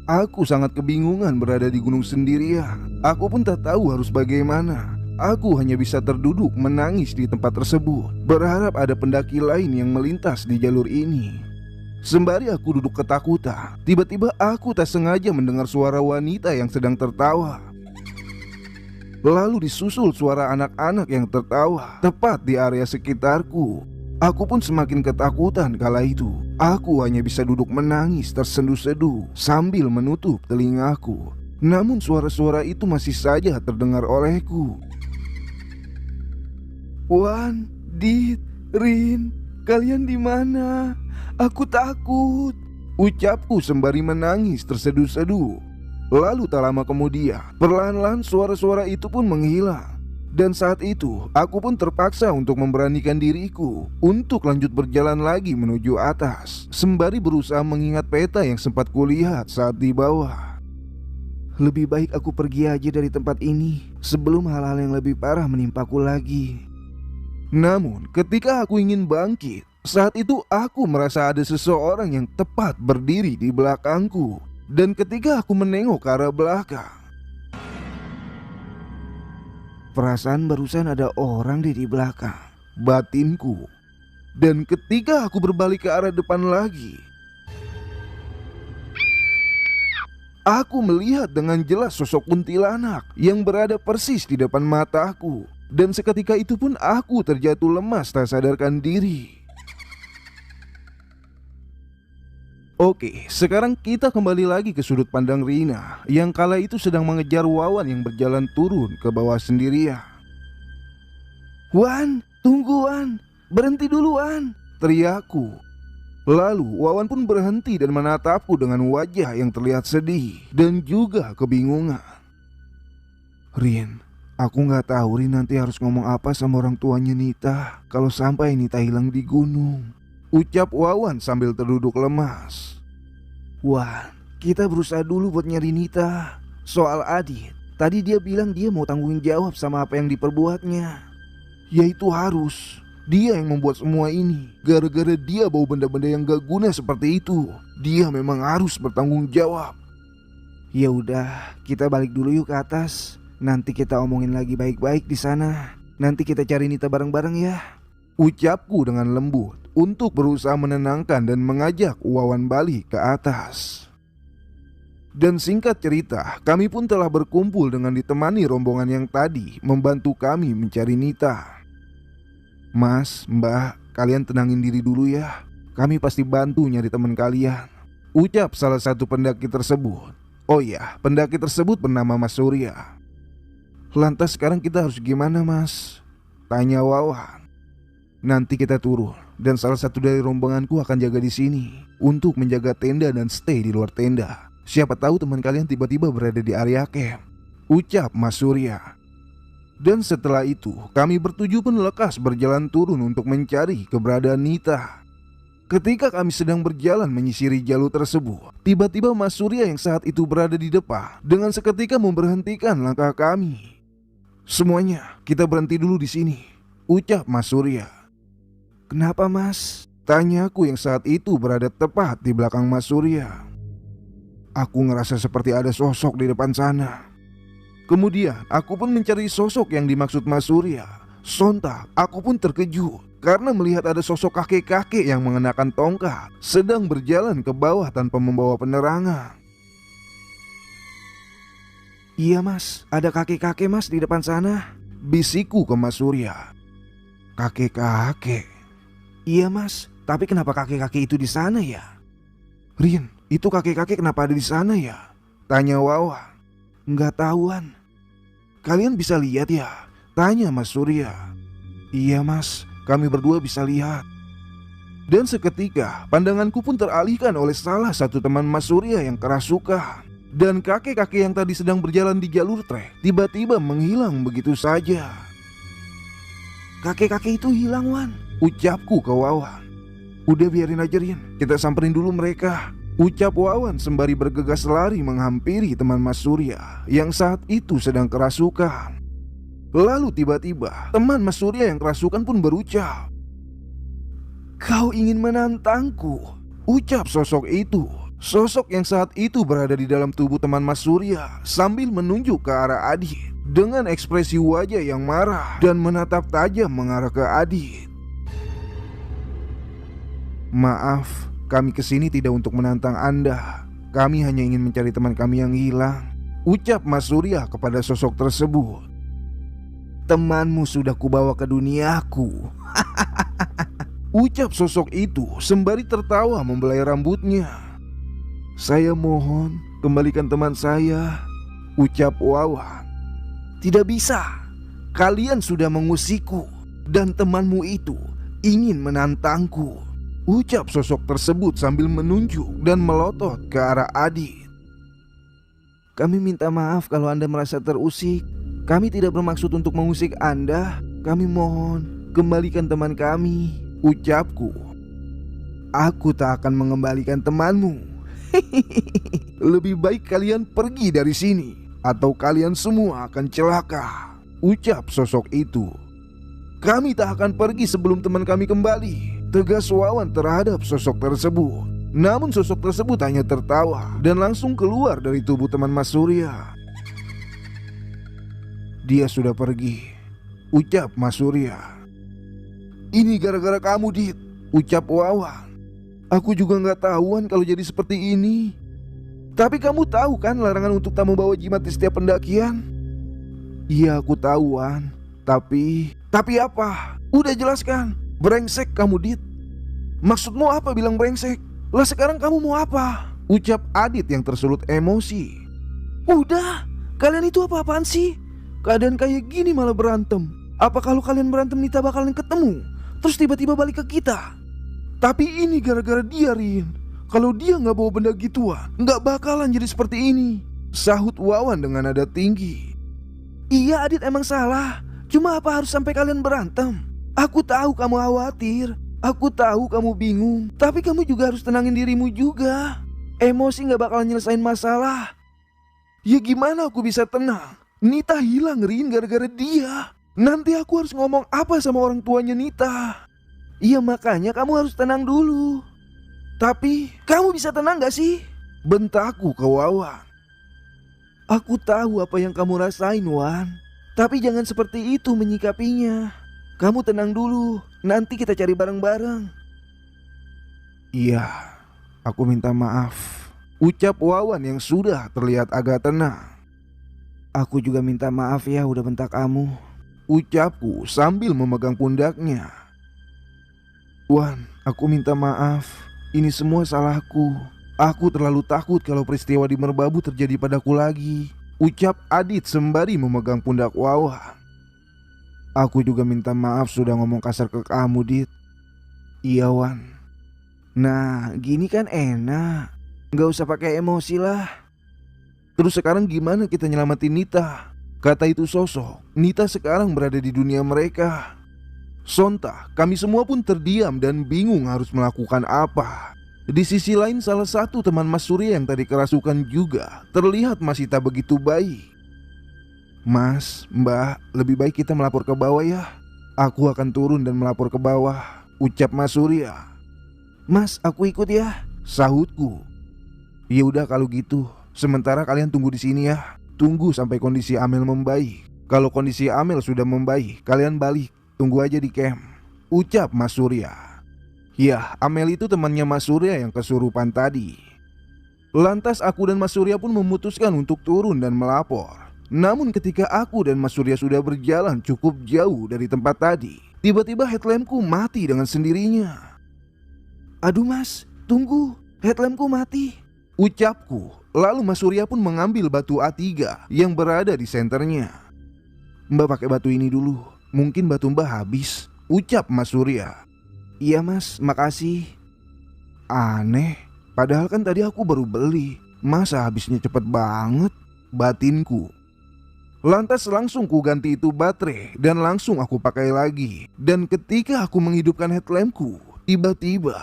Speaker 1: Aku sangat kebingungan berada di gunung sendirian. Aku pun tak tahu harus bagaimana. Aku hanya bisa terduduk menangis di tempat tersebut, berharap ada pendaki lain yang melintas di jalur ini. Sembari aku duduk ketakutan, tiba-tiba aku tak sengaja mendengar suara wanita yang sedang tertawa. Lalu disusul suara anak-anak yang tertawa tepat di area sekitarku. Aku pun semakin ketakutan kala itu. Aku hanya bisa duduk menangis tersendu-sendu sambil menutup telingaku. Namun suara-suara itu masih saja terdengar olehku. "Wan, Dit, Rin, kalian di mana? Aku takut," ucapku sembari menangis terseduh-seduh. Lalu tak lama kemudian, perlahan-lahan suara-suara itu pun menghilang. Dan saat itu, aku pun terpaksa untuk memberanikan diriku untuk lanjut berjalan lagi menuju atas, sembari berusaha mengingat peta yang sempat kulihat saat di bawah. Lebih baik aku pergi aja dari tempat ini sebelum hal-hal yang lebih parah menimpaku lagi. Namun, ketika aku ingin bangkit, saat itu aku merasa ada seseorang yang tepat berdiri di belakangku. Dan ketika aku menengok ke arah belakang, perasaan barusan ada orang di belakang batinku. Dan ketika aku berbalik ke arah depan lagi, Aku melihat dengan jelas sosok kuntilanak yang berada persis di depan mataku. Dan seketika itu pun aku terjatuh lemas tak sadarkan diri. Oke, sekarang kita kembali lagi ke sudut pandang Rina yang kala itu sedang mengejar Wawan yang berjalan turun ke bawah sendirian. "Wan, tunggu Wan, berhenti dulu Wan," teriakku. Lalu Wawan pun berhenti dan menatapku dengan wajah yang terlihat sedih dan juga kebingungan. "Rin, aku gak tahu Rin nanti harus ngomong apa sama orang tuanya Nita kalau sampai Nita hilang di gunung," ucap Wawan sambil terduduk lemas. "Wan, kita berusaha dulu buat nyari Nita. Soal Adit, tadi dia bilang dia mau tanggung jawab sama apa yang diperbuatnya. Ya itu harus. Dia yang membuat semua ini. Gara-gara dia bawa benda-benda yang gak guna seperti itu, dia memang harus bertanggung jawab." "Ya udah, kita balik dulu yuk ke atas. Nanti kita omongin lagi baik-baik di sana. Nanti kita cari Nita bareng-bareng ya," ucapku dengan lembut untuk berusaha menenangkan dan mengajak Wawan balik ke atas. Dan singkat cerita, kami pun telah berkumpul dengan ditemani rombongan yang tadi membantu kami mencari Nita. "Mas, Mbak, kalian tenangin diri dulu ya. Kami pasti bantu nyari teman kalian," ucap salah satu pendaki tersebut. Oh ya, pendaki tersebut bernama Mas Surya. "Lantas sekarang kita harus gimana Mas?" tanya Wawan. "Nanti kita turun dan salah satu dari rombonganku akan jaga di sini untuk menjaga tenda dan stay di luar tenda. Siapa tahu teman kalian tiba-tiba berada di area camp," ucap Mas Surya. Dan setelah itu kami bertujuh pun lekas berjalan turun untuk mencari keberadaan Nita. Ketika kami sedang berjalan menyisiri jalur tersebut, tiba-tiba Mas Surya yang saat itu berada di depan dengan seketika memberhentikan langkah kami. "Semuanya, kita berhenti dulu di sini," ucap Mas Surya. "Kenapa Mas?" tanyaku yang saat itu berada tepat di belakang Mas Surya. "Aku ngerasa seperti ada sosok di depan sana." Kemudian aku pun mencari sosok yang dimaksud Mas Surya. Sontak aku pun terkejut karena melihat ada sosok kakek-kakek yang mengenakan tongkat sedang berjalan ke bawah tanpa membawa penerangan. "Iya Mas, ada kakek-kakek Mas di depan sana," bisikku ke Mas Surya. "Kakek-kakek?" "Iya Mas, tapi kenapa kakek-kakek itu di sana ya?" "Rin, itu kakek-kakek kenapa ada di sana ya?" tanya Wawan. "Nggak tahuan." "Kalian bisa lihat ya?" tanya Mas Surya. "Iya Mas, kami berdua bisa lihat." Dan seketika pandanganku pun teralihkan oleh salah satu teman Mas Surya yang kerasukan. Dan kakek-kakek yang tadi sedang berjalan di jalur trek tiba-tiba menghilang begitu saja. "Kakek-kakek itu hilang Wan," ucapku ke Wawan. "Udah biarin aja Rin, kita samperin dulu mereka," ucap Wawan sembari bergegas lari menghampiri teman Mas Surya yang saat itu sedang kerasukan. Lalu tiba-tiba teman Mas Surya yang kerasukan pun berucap, "Kau ingin menantangku?" ucap sosok itu. Sosok yang saat itu berada di dalam tubuh teman Mas Surya sambil menunjuk ke arah Adit dengan ekspresi wajah yang marah dan menatap tajam mengarah ke Adit. "Maaf, kami kesini tidak untuk menantang Anda. Kami hanya ingin mencari teman kami yang hilang," ucap Mas Surya kepada sosok tersebut. "Temanmu sudah kubawa ke duniaku," ucap sosok itu sembari tertawa membelai rambutnya. "Saya mohon kembalikan teman saya," ucap Wawan. "Tidak bisa, kalian sudah mengusikku dan temanmu itu ingin menantangku," ucap sosok tersebut sambil menunjuk dan melotot ke arah Adit. "Kami minta maaf kalau Anda merasa terusik. Kami tidak bermaksud untuk mengusik Anda. Kami mohon kembalikan teman kami," ucapku. "Aku tak akan mengembalikan temanmu. Lebih baik kalian pergi dari sini atau kalian semua akan celaka," ucap sosok itu. "Kami tak akan pergi sebelum teman kami kembali," tegas Wawan terhadap sosok tersebut. Namun sosok tersebut hanya tertawa dan langsung keluar dari tubuh teman Mas Surya. "Dia sudah pergi," ucap Mas Surya. "Ini gara-gara kamu Dit," ucap Wawan. "Aku juga gak tahuan kalau jadi seperti ini." Tapi kamu tahu kan larangan untuk tak membawa jimat di setiap pendakian? Iya, aku tahu, Wan. Tapi apa? Udah jelaskan. Brengsek kamu, Dit. Maksudmu apa bilang brengsek? Lah sekarang kamu mau apa? Ucap Adit yang tersulut emosi. Udah, kalian itu apa-apaan sih? Keadaan kayak gini malah berantem. Apa kalau kalian berantem Nita bakalan ketemu, terus tiba-tiba balik ke kita? Tapi ini gara-gara dia, Rin. Kalau dia gak bawa benda gituan, gak bakalan jadi seperti ini, sahut Wawan dengan nada tinggi. Iya, Adit emang salah. Cuma apa harus sampai kalian berantem? Aku tahu kamu khawatir, aku tahu kamu bingung, tapi kamu juga harus tenangin dirimu juga. Emosi gak bakalan nyelesain masalah. Ya gimana aku bisa tenang? Nita hilang, Rin, gara-gara dia. Nanti aku harus ngomong apa sama orang tuanya Nita? Iya, makanya kamu harus tenang dulu. Tapi kamu bisa tenang gak sih? Bentakku ke Wawan. Aku tahu apa yang kamu rasain, Wan. Tapi jangan seperti itu menyikapinya. Kamu tenang dulu, nanti kita cari bareng-bareng. Iya, aku minta maaf, ucap Wawan yang sudah terlihat agak tenang. Aku juga minta maaf ya udah bentak kamu, ucapku sambil memegang pundaknya. Wan, aku minta maaf. Ini semua salahku. Aku terlalu takut kalau peristiwa di Merbabu terjadi padaku lagi, ucap Adit sembari memegang pundak Wawan. Aku juga minta maaf sudah ngomong kasar ke kamu, Dit. Iya, Wan. Nah, gini kan enak. Gak usah pakai emosi lah. Terus sekarang gimana kita nyelamatin Nita? Kata itu sosok, Nita sekarang berada di dunia mereka. Sontak, kami semua pun terdiam dan bingung harus melakukan apa. Di sisi lain, salah satu teman Mas Surya yang tadi kerasukan juga terlihat masih tak begitu baik. Mas, Mbak, lebih baik kita melapor ke bawah ya. Aku akan turun dan melapor ke bawah, ucap Mas Surya. Mas, aku ikut ya, sahutku. Ya udah kalau gitu, sementara kalian tunggu di sini ya. Tunggu sampai kondisi Amel membaik. Kalau kondisi Amel sudah membaik, kalian balik. Tunggu aja di camp, ucap Mas Surya. Ya, Amel itu temannya Mas Surya yang kesurupan tadi. Lantas aku dan Mas Surya pun memutuskan untuk turun dan melapor. Namun ketika aku dan Mas Surya sudah berjalan cukup jauh dari tempat tadi, tiba-tiba headlampku mati dengan sendirinya. Aduh Mas, tunggu, headlampku mati, ucapku. Lalu Mas Surya pun mengambil batu A3 yang berada di senternya. Mbak pakai batu ini dulu, mungkin batu Mbak habis, ucap Mas Surya. Iya Mas, makasih. Aneh, padahal kan tadi aku baru beli. Masa habisnya cepet banget, batinku. Lantas langsung ku ganti itu baterai dan langsung aku pakai lagi. Dan ketika aku menghidupkan headlampku, tiba-tiba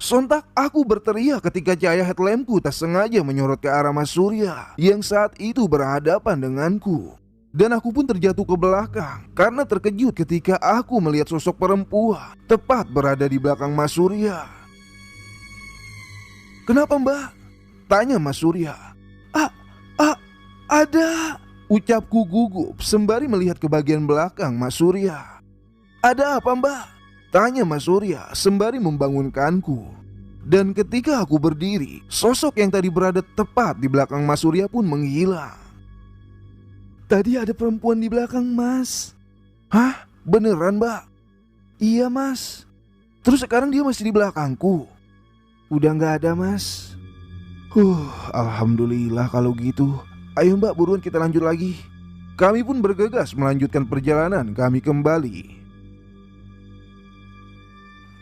Speaker 1: sontak aku berteriak ketika cahaya headlampku tak sengaja menyorot ke arah Mas Surya yang saat itu berhadapan denganku. Dan aku pun terjatuh ke belakang karena terkejut ketika aku melihat sosok perempuan tepat berada di belakang Mas Surya. Kenapa Mbak? Tanya Mas Surya. Ada, ucapku gugup sembari melihat ke bagian belakang Mas Surya. Ada apa Mbak? Tanya Mas Surya sembari membangunkanku. Dan ketika aku berdiri, sosok yang tadi berada tepat di belakang Mas Surya pun menghilang. Tadi ada perempuan di belakang Mas. Hah? Beneran Mbak? Iya Mas. Terus sekarang dia masih di belakangku? Udah gak ada Mas. Alhamdulillah kalau gitu. Ayo Mbak, buruan kita lanjut lagi. Kami pun bergegas melanjutkan perjalanan kami kembali.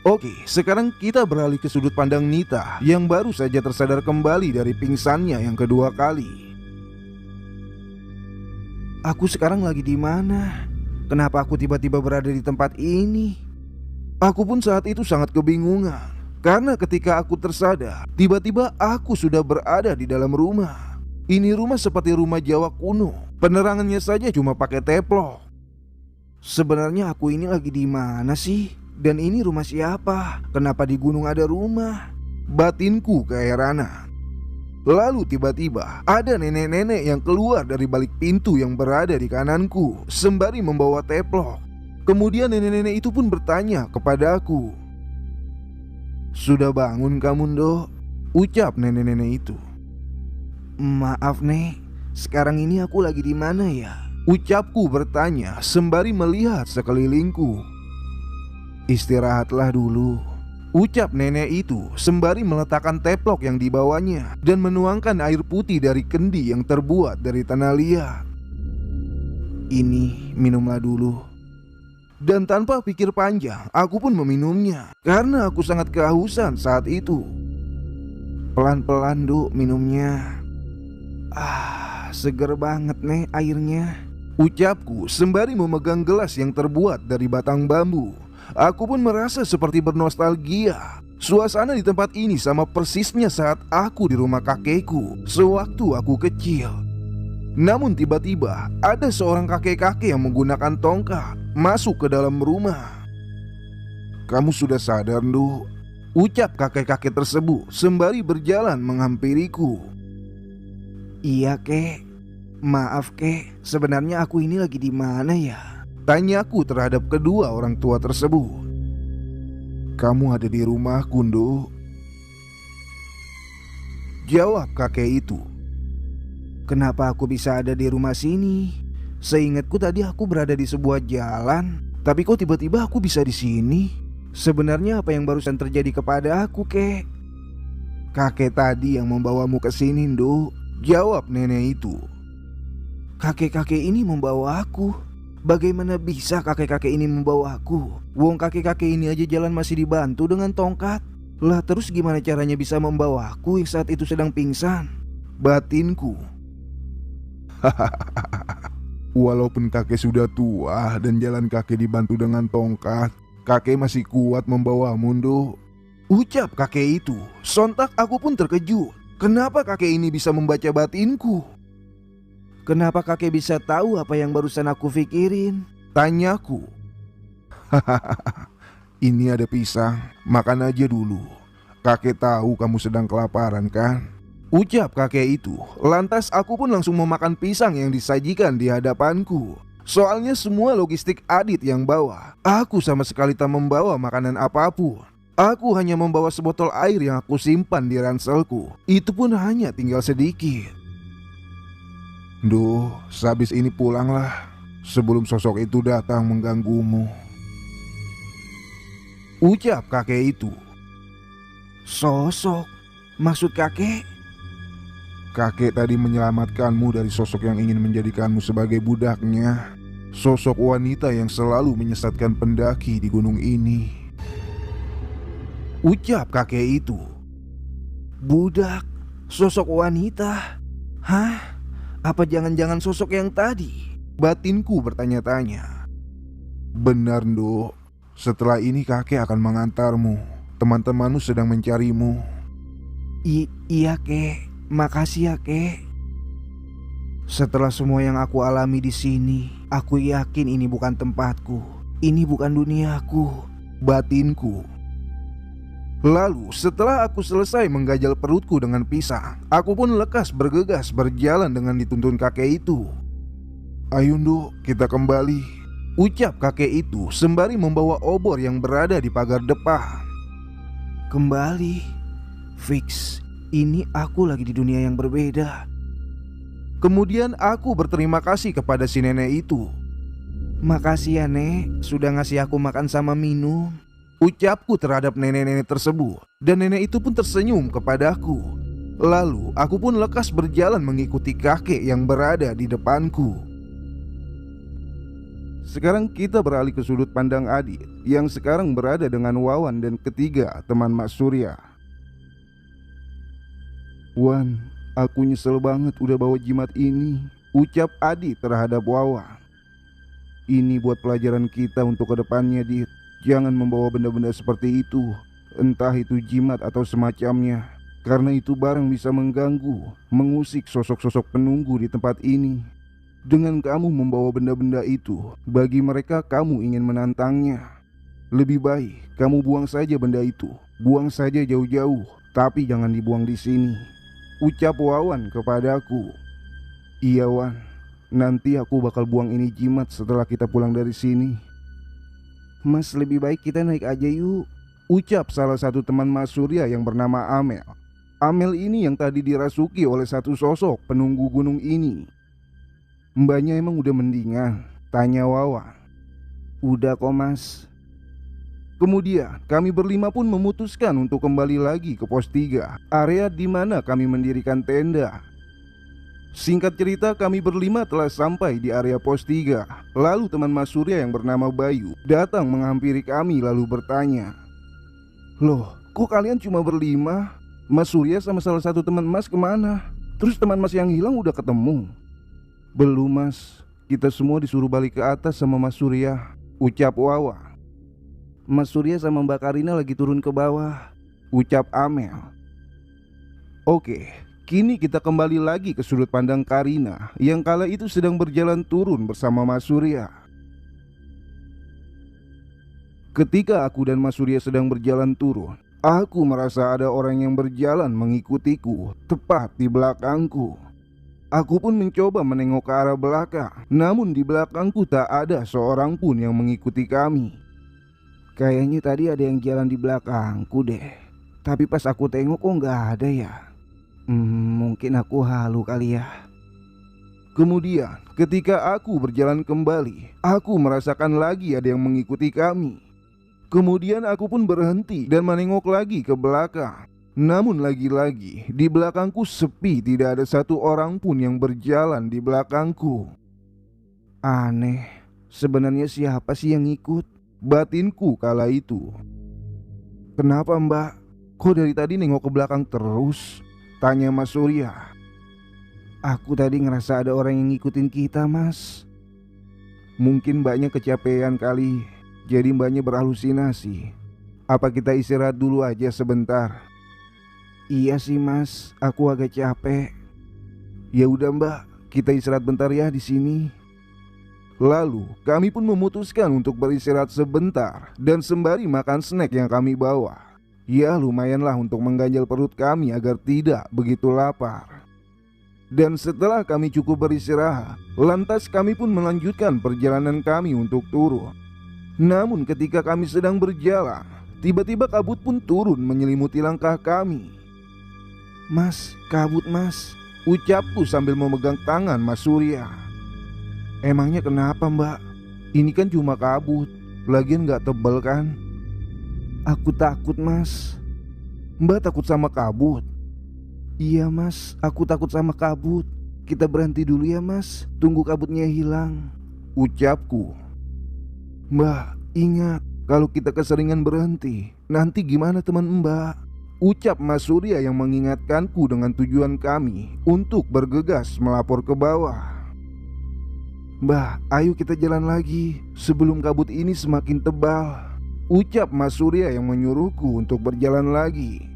Speaker 1: Oke, sekarang kita beralih ke sudut pandang Nita yang baru saja tersadar kembali dari pingsannya yang kedua kali. Aku sekarang lagi di mana? Kenapa aku tiba-tiba berada di tempat ini? Aku pun saat itu sangat kebingungan karena ketika aku tersadar, tiba-tiba aku sudah berada di dalam rumah. Ini rumah seperti rumah Jawa kuno. Penerangannya saja cuma pakai teplok. Sebenarnya aku ini lagi di mana sih? Dan ini rumah siapa? Kenapa di gunung ada rumah? Batinku keheranan. Lalu tiba-tiba ada nenek-nenek yang keluar dari balik pintu yang berada di kananku sembari membawa teplok. Kemudian nenek-nenek itu pun bertanya kepada aku. Sudah bangun kamu Ndok? ucap nenek-nenek itu.
Speaker 2: Maaf Nek, sekarang ini aku lagi di mana ya?
Speaker 1: Ucapku bertanya sembari melihat sekelilingku. Istirahatlah dulu, ucap nenek itu sembari meletakkan teplok yang dibawanya dan menuangkan air putih dari kendi yang terbuat dari tanah liat. Ini minumlah dulu. Dan tanpa pikir panjang, aku pun meminumnya karena aku sangat kehausan saat itu. Pelan-pelan Duk minumnya.
Speaker 2: Seger banget Nek airnya,
Speaker 1: ucapku sembari memegang gelas yang terbuat dari batang bambu. Aku pun merasa seperti bernostalgia. Suasana di tempat ini sama persisnya saat aku di rumah kakekku sewaktu aku kecil. Namun tiba-tiba ada seorang kakek-kakek yang menggunakan tongkat masuk ke dalam rumah. Kamu sudah sadar Nduk? Ucap kakek-kakek tersebut sembari berjalan menghampiriku.
Speaker 2: Iya Kek, maaf Kek, sebenarnya aku ini lagi di mana ya?
Speaker 1: Tanyaku terhadap kedua orang tua tersebut. Kamu ada di rumahku Nduk, jawab kakek itu.
Speaker 2: Kenapa aku bisa ada di rumah sini? Seingatku tadi aku berada di sebuah jalan, tapi kok tiba-tiba aku bisa di sini? Sebenarnya apa yang barusan terjadi kepada aku Kek?
Speaker 1: Kakek tadi yang membawamu ke sini Nduk, jawab nenek itu.
Speaker 2: Kakek-kakek ini membawa aku? Bagaimana bisa kakek-kakek ini membawa aku? Wong kakek-kakek ini aja jalan masih dibantu dengan tongkat. Lah terus gimana caranya bisa membawa aku yang saat itu sedang pingsan?
Speaker 1: Batinku. Walaupun kakek sudah tua dan jalan kakek dibantu dengan tongkat, kakek masih kuat membawamu Nduk, ucap kakek itu. Sontak aku pun terkejut. Kenapa kakek ini bisa membaca batinku?
Speaker 2: Kenapa kakek bisa tahu apa yang barusan aku pikirin?
Speaker 1: Tanyaku. Ini ada pisang, makan aja dulu. Kakek tahu kamu sedang kelaparan kan? Ucap kakek itu. Lantas aku pun langsung memakan pisang yang disajikan di hadapanku. Soalnya semua logistik Adit yang bawa. Aku sama sekali tak membawa makanan apapun. Aku hanya membawa sebotol air yang aku simpan di ranselku. Itu pun hanya tinggal sedikit. Duh, sehabis ini pulanglah sebelum sosok itu datang mengganggumu, ucap kakek itu.
Speaker 2: Sosok? Maksud kakek?
Speaker 1: Kakek tadi menyelamatkanmu dari sosok yang ingin menjadikanmu sebagai budaknya. Sosok wanita yang selalu menyesatkan pendaki di gunung ini, ucap kakek itu.
Speaker 2: Budak? Sosok wanita? Hah? Apa jangan-jangan sosok yang tadi?
Speaker 1: Batinku bertanya-tanya. Benar Nduk, setelah ini kakek akan mengantarmu. Teman-temanmu sedang mencarimu.
Speaker 2: Iya Kek, makasih ya Kek. Setelah semua yang aku alami di sini, aku yakin ini bukan tempatku. Ini bukan duniaku,
Speaker 1: batinku. Lalu setelah aku selesai menggajal perutku dengan pisang, aku pun lekas bergegas berjalan dengan dituntun kakek itu. Ayo Nduk, kita kembali, ucap kakek itu sembari membawa obor yang berada di pagar depan.
Speaker 2: Kembali? Fix, ini aku lagi di dunia yang berbeda.
Speaker 1: Kemudian aku berterima kasih kepada si nenek itu.
Speaker 2: Makasih ya Nek, sudah ngasih aku makan sama minum,
Speaker 1: ucapku terhadap nenek-nenek tersebut. Dan nenek itu pun tersenyum kepadaku. Lalu aku pun lekas berjalan mengikuti kakek yang berada di depanku. Sekarang kita beralih ke sudut pandang Adit yang sekarang berada dengan Wawan dan ketiga teman Mas Surya. Wan, aku nyesel banget udah bawa jimat ini, ucap Adit terhadap Wawan. Ini buat pelajaran kita untuk kedepannya Dit. Jangan membawa benda-benda seperti itu, entah itu jimat atau semacamnya, karena itu barang bisa mengganggu, mengusik sosok-sosok penunggu di tempat ini. Dengan kamu membawa benda-benda itu, bagi mereka kamu ingin menantangnya. Lebih baik kamu buang saja benda itu, buang saja jauh-jauh, tapi jangan dibuang di sini, ucap Wawan kepadaku. Iya Wan, nanti aku bakal buang ini jimat setelah kita pulang dari sini.
Speaker 2: Mas, lebih baik kita naik aja yuk,
Speaker 1: ucap salah satu teman Mas Surya yang bernama Amel. Amel ini yang tadi dirasuki oleh satu sosok penunggu gunung ini. Mbaknya emang udah mendingan? Tanya Wawan.
Speaker 2: Udah kok mas.
Speaker 1: Kemudian kami berlima pun memutuskan untuk kembali lagi ke pos 3, area di mana kami mendirikan tenda. Singkat cerita, kami berlima telah sampai di area pos 3. Lalu teman Mas Surya yang bernama Bayu datang menghampiri kami lalu bertanya, "Loh, kok kalian cuma berlima? Mas Surya sama salah satu teman Mas kemana? Terus teman Mas yang hilang udah ketemu?" "Belum Mas, kita semua disuruh balik ke atas sama Mas Surya," ucap Wawa.
Speaker 2: Mas Surya sama Mbak Karina lagi turun ke bawah,
Speaker 1: ucap Amel. Oke, kini kita kembali lagi ke sudut pandang Karina yang kala itu sedang berjalan turun bersama Mas Surya. Ketika aku dan Mas Surya sedang berjalan turun, aku merasa ada orang yang berjalan mengikutiku tepat di belakangku. Aku pun mencoba menengok ke arah belakang, namun di belakangku tak ada seorang pun yang mengikuti kami.
Speaker 2: Kayaknya tadi ada yang jalan di belakangku deh. Tapi pas aku tengok kok nggak ada ya. Mungkin aku halu kali ya.
Speaker 1: Kemudian ketika aku berjalan kembali, aku merasakan lagi ada yang mengikuti kami. Kemudian aku pun berhenti dan menengok lagi ke belakang. Namun lagi-lagi di belakangku sepi, tidak ada satu orang pun yang berjalan di belakangku.
Speaker 2: Aneh, sebenarnya siapa sih yang ikut?
Speaker 1: Batinku kala itu.
Speaker 2: "Kenapa Mbak?
Speaker 1: Kok dari tadi nengok ke belakang terus?" tanya Mas Surya.
Speaker 2: "Aku tadi ngerasa ada orang yang ngikutin kita Mas."
Speaker 1: "Mungkin Mbaknya kecapean kali, jadi Mbaknya berhalusinasi. Apa kita istirahat dulu aja sebentar?"
Speaker 2: "Iya sih Mas, aku agak capek."
Speaker 1: "Ya udah Mbak, kita istirahat bentar ya di sini." Lalu kami pun memutuskan untuk beristirahat sebentar dan sembari makan snack yang kami bawa. Ya lumayanlah untuk mengganjal perut kami agar tidak begitu lapar. Dan setelah kami cukup beristirahat, lantas kami pun melanjutkan perjalanan kami untuk turun. Namun ketika kami sedang berjalan, tiba-tiba kabut pun turun menyelimuti langkah kami.
Speaker 2: "Mas, kabut Mas,"
Speaker 1: ucapku sambil memegang tangan Mas Surya.
Speaker 2: "Emangnya kenapa Mbak?"
Speaker 1: "Ini kan cuma kabut, lagian gak tebel kan?"
Speaker 2: "Aku takut Mas."
Speaker 1: "Mbak takut sama kabut?"
Speaker 2: "Iya Mas, aku takut sama kabut. Kita berhenti dulu ya Mas, tunggu kabutnya hilang,"
Speaker 1: ucapku.
Speaker 2: "Mbak, ingat, kalau kita keseringan berhenti, nanti gimana teman Mbak?"
Speaker 1: ucap Mas Surya yang mengingatkanku dengan tujuan kami untuk bergegas melapor ke bawah.
Speaker 2: "Mbak, ayo kita jalan lagi sebelum kabut ini semakin tebal,"
Speaker 1: ucap Mas Surya yang menyuruhku untuk berjalan lagi.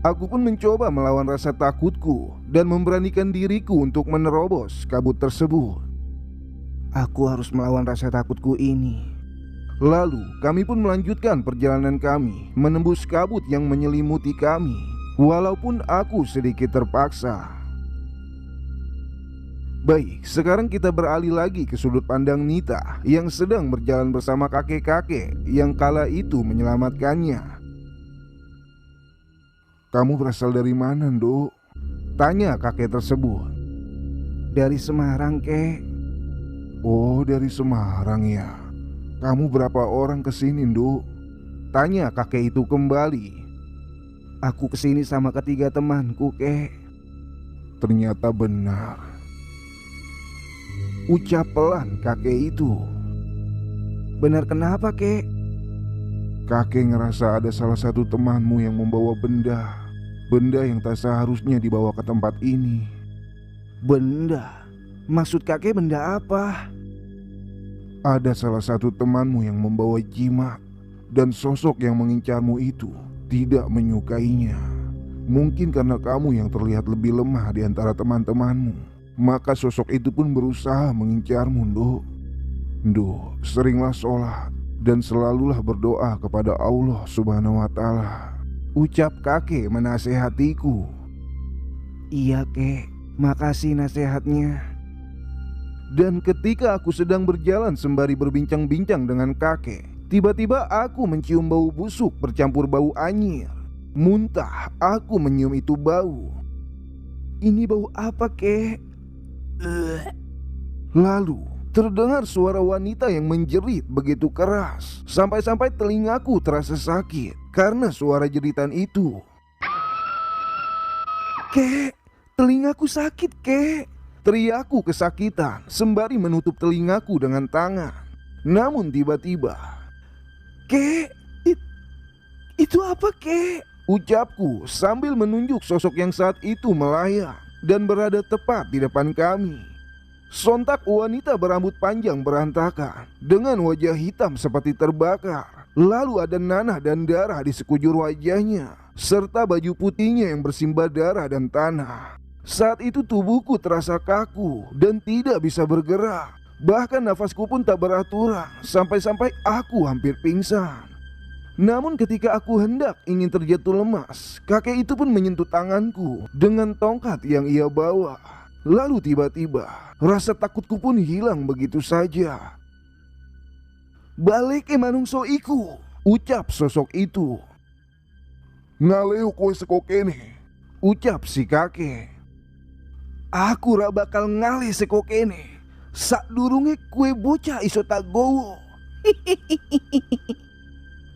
Speaker 1: Aku pun mencoba melawan rasa takutku dan memberanikan diriku untuk menerobos kabut tersebut.
Speaker 2: Aku harus melawan rasa takutku ini.
Speaker 1: Lalu kami pun melanjutkan perjalanan kami menembus kabut yang menyelimuti kami, walaupun aku sedikit terpaksa. Baik, sekarang kita beralih lagi ke sudut pandang Nita yang sedang berjalan bersama kakek-kakek yang kala itu menyelamatkannya. "Kamu berasal dari mana, Nduk?" tanya kakek tersebut.
Speaker 2: "Dari Semarang, Kek."
Speaker 1: "Oh, dari Semarang ya. Kamu berapa orang kesini, Nduk?" tanya kakek itu kembali.
Speaker 2: "Aku kesini sama ketiga temanku, Kek."
Speaker 1: "Ternyata benar," ucap pelan kakek itu.
Speaker 2: "Benar kenapa, Kek?"
Speaker 1: "Kakek ngerasa ada salah satu temanmu yang membawa benda yang tak seharusnya dibawa ke tempat ini."
Speaker 2: "Benda? Maksud kakek benda apa?"
Speaker 1: "Ada salah satu temanmu yang membawa jimat, dan sosok yang mengincarmu itu tidak menyukainya. Mungkin karena kamu yang terlihat lebih lemah di antara teman-temanmu, maka sosok itu pun berusaha mengincarmu, Nduk. Nduk, seringlah sholat dan selalulah berdoa kepada Allah Subhanahu wa Ta'ala," ucap kakek menasehatiku.
Speaker 2: "Iya, Kek. Makasih nasihatnya."
Speaker 1: Dan ketika aku sedang berjalan sembari berbincang-bincang dengan kakek, tiba-tiba aku mencium bau busuk bercampur bau anyir. Muntah aku menyium itu bau.
Speaker 2: Ini bau apa, kek?
Speaker 1: Lalu terdengar suara wanita yang menjerit begitu keras, sampai-sampai telingaku terasa sakit karena suara jeritan itu.
Speaker 2: Kek, telingaku sakit, kek.
Speaker 1: Teriakku kesakitan sembari menutup telingaku dengan tangan. Namun tiba-tiba,
Speaker 2: Kek, itu apa, kek?
Speaker 1: ucapku sambil menunjuk sosok yang saat itu melayang dan berada tepat di depan kami. Sontak wanita berambut panjang berantakan dengan wajah hitam seperti terbakar. Lalu ada nanah dan darah di sekujur wajahnya, serta baju putihnya yang bersimbah darah dan tanah. Saat itu tubuhku terasa kaku dan tidak bisa bergerak. Bahkan nafasku pun tak beraturan, sampai-sampai aku hampir pingsan. Namun ketika aku hendak ingin terjatuh lemas, kakek itu pun menyentuh tanganku dengan tongkat yang ia bawa. Lalu tiba-tiba rasa takutku pun hilang begitu saja.
Speaker 2: "Balik manungso iku,"
Speaker 1: ucap sosok itu.
Speaker 3: "Ngaleo kowe seko kene,"
Speaker 1: ucap si kakek.
Speaker 2: "Aku ra bakal ngalih seko kene. Sadurunge kue bocah iso tak gowo."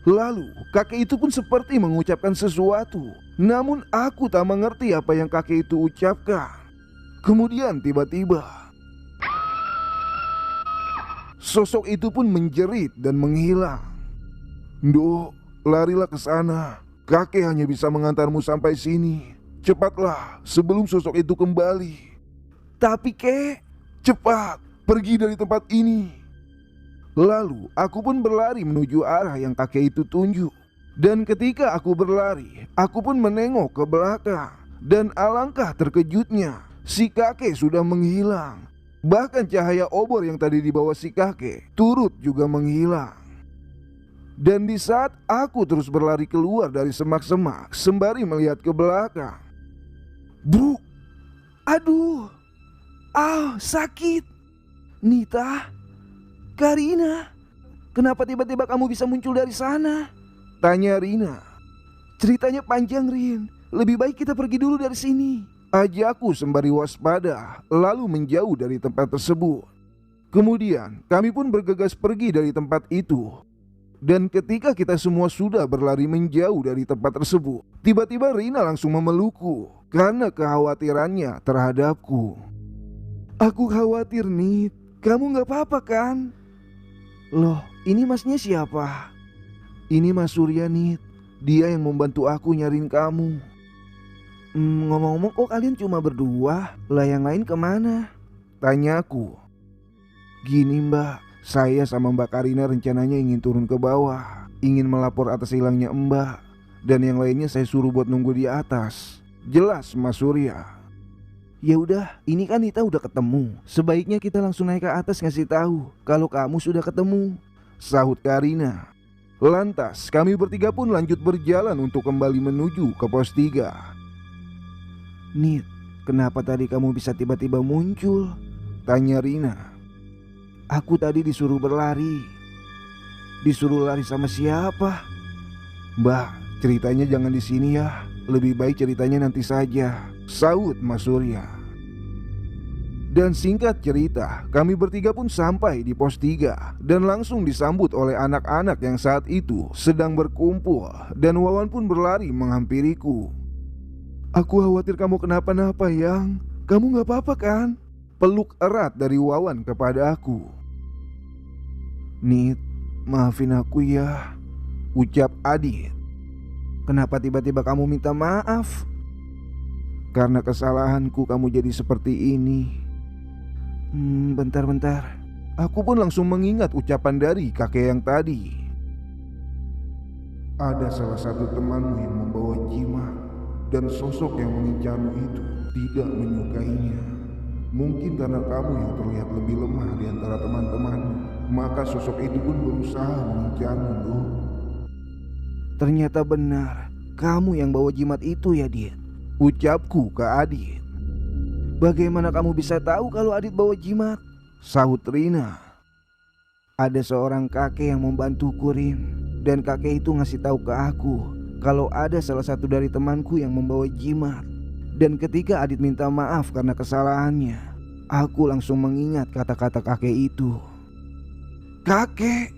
Speaker 1: Lalu kakek itu pun seperti mengucapkan sesuatu, namun aku tak mengerti apa yang kakek itu ucapkan. Kemudian tiba-tiba sosok itu pun menjerit dan menghilang.
Speaker 3: "Nduk, larilah ke sana. Kakek hanya bisa mengantarmu sampai sini. Cepatlah sebelum sosok itu kembali.
Speaker 2: "Tapi, kek..."
Speaker 3: Cepat, pergi dari tempat ini."
Speaker 1: Lalu aku pun berlari menuju arah yang kakek itu tunjuk. Dan ketika aku berlari, aku pun menengok ke belakang. Dan alangkah terkejutnya, si kakek sudah menghilang. Bahkan cahaya obor yang tadi dibawa si kakek turut juga menghilang. Dan di saat aku terus berlari keluar dari semak-semak sembari melihat ke belakang,
Speaker 3: "Bro,
Speaker 2: Aduh, sakit. Nita, Karina, kenapa tiba-tiba kamu bisa muncul dari sana?
Speaker 1: tanya Rina.
Speaker 2: Ceritanya panjang, Rin. Lebih baik kita pergi dulu dari sini.
Speaker 1: Ajakku sembari waspada, lalu menjauh dari tempat tersebut. Kemudian kami pun bergegas pergi dari tempat itu. Dan ketika kita semua sudah berlari menjauh dari tempat tersebut, tiba-tiba Rina langsung memelukku karena kekhawatirannya terhadapku.
Speaker 2: Aku khawatir, Nit. Kamu gak apa-apa kan? Loh, ini masnya siapa?
Speaker 1: Ini Mas Surya, Nit. Dia yang membantu aku nyariin kamu.
Speaker 2: Ngomong-ngomong, kok kalian cuma berdua? Lah yang lain kemana?
Speaker 1: Tanyaku. Gini Mbak, saya sama Mbak Karina rencananya ingin turun ke bawah, ingin melapor atas hilangnya Mbak. Dan yang lainnya saya suruh buat nunggu di atas. Jelas Mas Surya.
Speaker 2: Ya udah, ini kan Nita udah ketemu. Sebaiknya kita langsung naik ke atas ngasih tahu kalau kamu sudah ketemu,
Speaker 1: sahut Karina. Lantas kami bertiga pun lanjut berjalan untuk kembali menuju ke pos 3.
Speaker 2: Nit, kenapa tadi kamu bisa tiba-tiba muncul?
Speaker 1: Tanya Rina.
Speaker 2: Aku tadi disuruh berlari. Disuruh lari sama siapa?
Speaker 1: Mbak, ceritanya jangan di sini ya. Lebih baik ceritanya nanti saja, sahut Mas Surya. Dan singkat cerita, kami bertiga pun sampai di pos 3 dan langsung disambut oleh anak-anak yang saat itu sedang berkumpul. Dan Wawan pun berlari menghampiriku.
Speaker 2: Aku khawatir kamu kenapa-napa, Yang. Kamu gak apa-apa kan?
Speaker 1: Peluk erat dari Wawan kepada aku.
Speaker 2: Nit, maafin aku ya,
Speaker 1: ucap Adit.
Speaker 2: Kenapa tiba-tiba kamu minta maaf?
Speaker 1: Karena kesalahanku kamu jadi seperti ini.
Speaker 2: Bentar-bentar.
Speaker 1: Aku pun langsung mengingat ucapan dari kakek yang tadi.
Speaker 3: Ada salah satu temanmu yang membawa jimat, dan sosok yang mengincarmu itu tidak menyukainya. Mungkin karena kamu yang terlihat lebih lemah di antara teman-temanmu, maka sosok itu pun berusaha mengincarmu, loh.
Speaker 2: Ternyata benar, kamu yang bawa jimat itu ya, Dit?
Speaker 1: Ucapku ke Adit.
Speaker 2: Bagaimana kamu bisa tahu kalau Adit bawa jimat?
Speaker 1: Sahut Rina.
Speaker 2: Ada seorang kakek yang membantuku, Rin. Dan kakek itu ngasih tahu ke aku kalau ada salah satu dari temanku yang membawa jimat. Dan ketika Adit minta maaf karena kesalahannya, aku langsung mengingat kata-kata kakek itu.
Speaker 1: Kakek,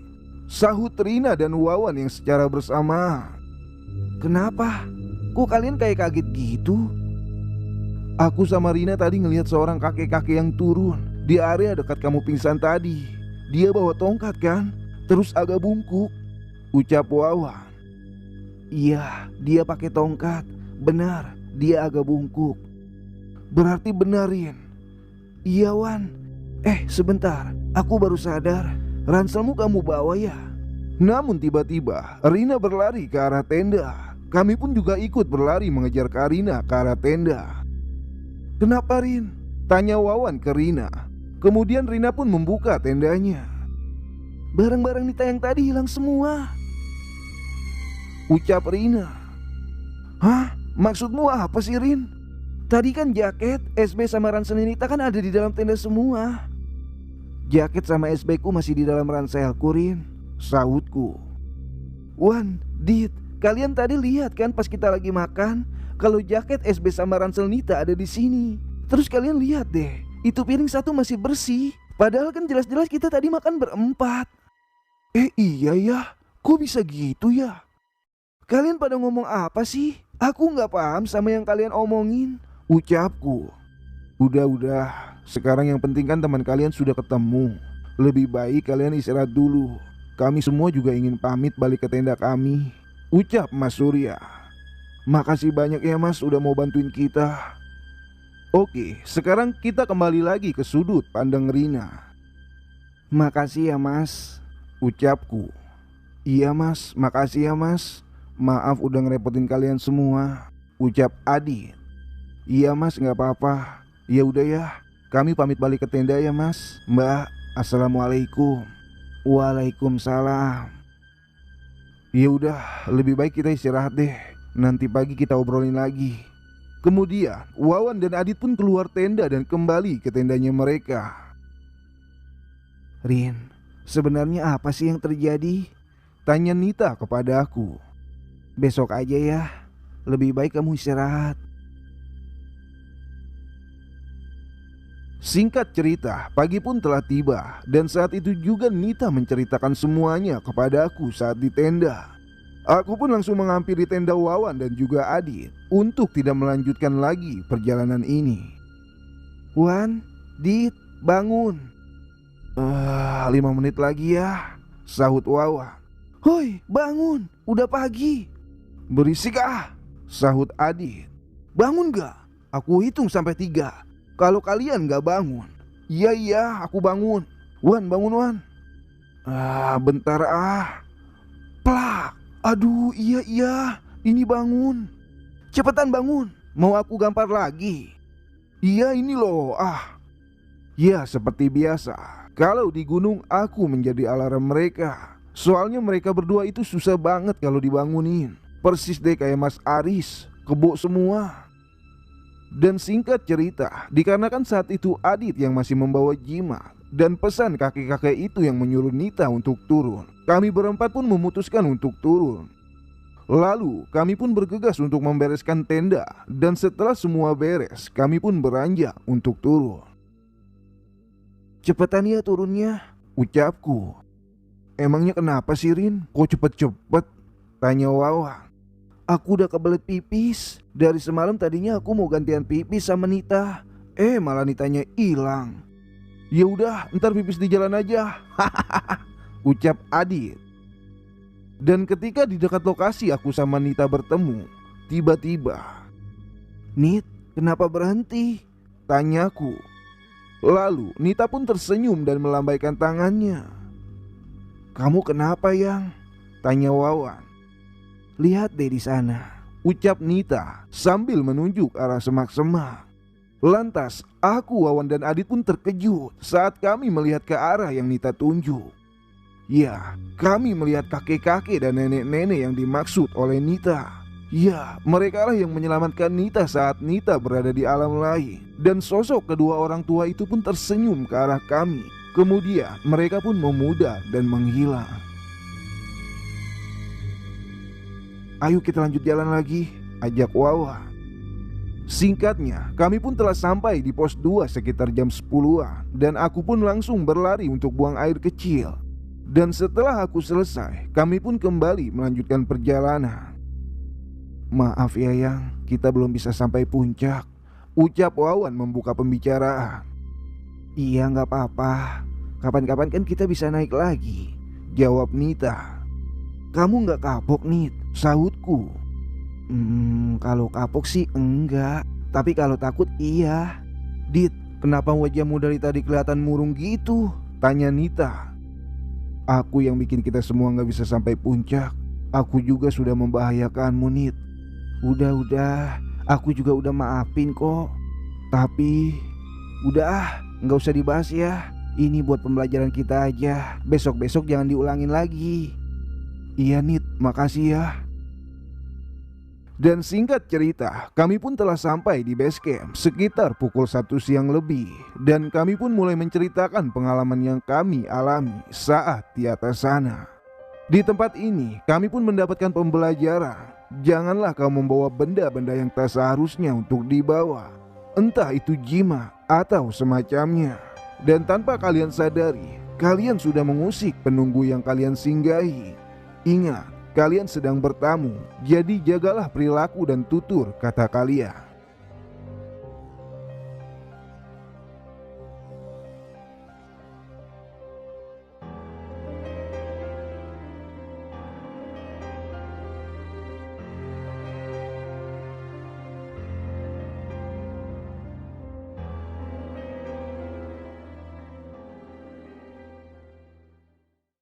Speaker 1: sahut Rina dan Wawan yang secara bersama.
Speaker 2: Kenapa? Kok kalian kayak kaget gitu?
Speaker 1: Aku sama Rina tadi ngelihat seorang kakek-kakek yang turun di area dekat kamu pingsan tadi. Dia bawa tongkat kan, terus agak bungkuk, ucap Wawan.
Speaker 2: Iya, dia pakai tongkat. Benar, dia agak bungkuk.
Speaker 1: Berarti benarin.
Speaker 2: Iya Wan. Sebentar, aku baru sadar. Ranselmu kamu bawa ya?
Speaker 1: Namun tiba-tiba Rina berlari ke arah tenda. Kami pun juga ikut berlari mengejar Karina ke arah tenda. Kenapa Rin? Tanya Wawan ke Rina. Kemudian Rina pun membuka tendanya.
Speaker 2: Barang-barang Nita yang tadi hilang semua,
Speaker 1: ucap Rina. Hah? Maksudmu apa sih Rin?
Speaker 2: tadi kan jaket, SB sama ransel Nita kan ada di dalam tenda semua.
Speaker 1: Jaket sama SB ku masih di dalam ranselku Rin, sahutku.
Speaker 2: Wan, Dit, kalian tadi lihat kan pas kita lagi makan, kalau jaket SB sama ransel Nita ada di sini. Terus kalian lihat deh, itu piring satu masih bersih. Padahal kan jelas-jelas kita tadi makan berempat.
Speaker 1: Iya ya, kok bisa gitu ya?
Speaker 2: Kalian pada ngomong apa sih? Aku gak paham sama yang kalian omongin,
Speaker 1: ucapku. Udah, sekarang yang penting kan teman kalian sudah ketemu. Lebih baik kalian istirahat dulu. Kami semua juga ingin pamit balik ke tenda kami, ucap Mas Surya. Makasih banyak ya Mas udah mau bantuin kita. Oke, sekarang kita kembali lagi ke sudut pandang Rina.
Speaker 2: Makasih ya Mas,
Speaker 1: ucapku. Iya Mas, makasih ya Mas. Maaf udah ngerepotin kalian semua, ucap Adit. Iya Mas, gak apa-apa. Ya udah ya, kami pamit balik ke tenda ya Mas. Mbak, assalamualaikum.
Speaker 2: Waalaikumsalam.
Speaker 1: Ya udah, lebih baik kita istirahat deh. Nanti pagi kita obrolin lagi. Kemudian Wawan dan Adit pun keluar tenda dan kembali ke tendanya mereka.
Speaker 2: Rin, sebenarnya apa sih yang terjadi?
Speaker 1: Tanya Nita kepada aku.
Speaker 2: Besok aja ya, lebih baik kamu istirahat.
Speaker 1: Singkat cerita, pagi pun telah tiba dan saat itu juga Nita menceritakan semuanya kepada aku saat di tenda. Aku pun langsung menghampiri tenda Wawan dan juga Adit untuk tidak melanjutkan lagi perjalanan ini.
Speaker 2: Wan, Dit, bangun.
Speaker 1: 5 menit lagi ya, sahut Wawan.
Speaker 2: Hoi, bangun, udah pagi.
Speaker 1: Berisik sahut Adit.
Speaker 2: Bangun gak? Aku hitung sampai 3. Kalau kalian gak bangun.
Speaker 1: Iya, aku bangun. Wan, bangun Wan. Bentar Plak. Aduh, iya, ini bangun.
Speaker 2: Cepetan bangun, mau aku gampar lagi.
Speaker 1: Iya ini loh, Ya seperti biasa, kalau di gunung aku menjadi alarm mereka. Soalnya mereka berdua itu susah banget kalau dibangunin. Persis deh kayak Mas Aris, kebo semua. Dan singkat cerita, dikarenakan saat itu Adit yang masih membawa jimat dan pesan kakek-kakek itu yang menyuruh Nita untuk turun, kami berempat pun memutuskan untuk turun. Lalu kami pun bergegas untuk membereskan tenda. Dan setelah semua beres, kami pun beranjak untuk turun.
Speaker 2: Cepetan ya turunnya,
Speaker 1: ucapku. Emangnya kenapa sih Rin? Kok cepet-cepet? Tanya Wawan.
Speaker 2: Aku udah kebelet pipis. Dari semalam tadinya aku mau gantian pipis sama Nita.
Speaker 1: Malah Nitanya hilang. Ya udah, ntar pipis di jalan aja. Ucap Adit. Dan ketika di dekat lokasi aku sama Nita bertemu, tiba-tiba,
Speaker 2: Nit, kenapa berhenti?
Speaker 1: Tanyaku. Lalu Nita pun tersenyum dan melambaikan tangannya. Kamu kenapa Yang? Tanya Wawan.
Speaker 2: Lihat deh di sana,
Speaker 1: ucap Nita sambil menunjuk arah semak-semak. Lantas aku, Wawan dan Adit pun terkejut saat kami melihat ke arah yang Nita tunjuk. Ya, kami melihat kakek-kakek dan nenek-nenek yang dimaksud oleh Nita. Ya, mereka lah yang menyelamatkan Nita saat Nita berada di alam lain. Dan sosok kedua orang tua itu pun tersenyum ke arah kami. Kemudian mereka pun memudar dan menghilang. Ayo kita lanjut jalan lagi, ajak Wawa. Singkatnya, kami pun telah sampai di pos 2 sekitar jam 10-an dan aku pun langsung berlari untuk buang air kecil. Dan setelah aku selesai, kami pun kembali melanjutkan perjalanan. Maaf ya Yang, kita belum bisa sampai puncak, ucap Wawan membuka pembicaraan.
Speaker 2: Iya nggak apa-apa, kapan-kapan kan kita bisa naik lagi, jawab Nita. Kamu nggak kapok Nit, sahutku. Kalau kapok sih enggak, tapi kalau takut iya.
Speaker 1: Dit, kenapa wajahmu dari tadi kelihatan murung gitu? Tanya Nita. Aku yang bikin kita semua gak bisa sampai puncak. Aku juga sudah membahayakanmu Nit.
Speaker 2: Udah, aku juga udah maafin kok. Tapi udah gak usah dibahas ya. Ini buat pembelajaran kita aja. Besok-besok jangan diulangin lagi.
Speaker 1: Iya Nit, makasih ya. Dan singkat cerita, kami pun telah sampai di base camp sekitar pukul 1 siang lebih. Dan kami pun mulai menceritakan pengalaman yang kami alami saat di atas sana. Di tempat ini, kami pun mendapatkan pembelajaran. Janganlah kau membawa benda-benda yang tak seharusnya untuk dibawa. Entah itu jimat atau semacamnya. Dan tanpa kalian sadari, kalian sudah mengusik penunggu yang kalian singgahi. Ingat, kalian sedang bertamu, jadi jagalah perilaku dan tutur kata kalian.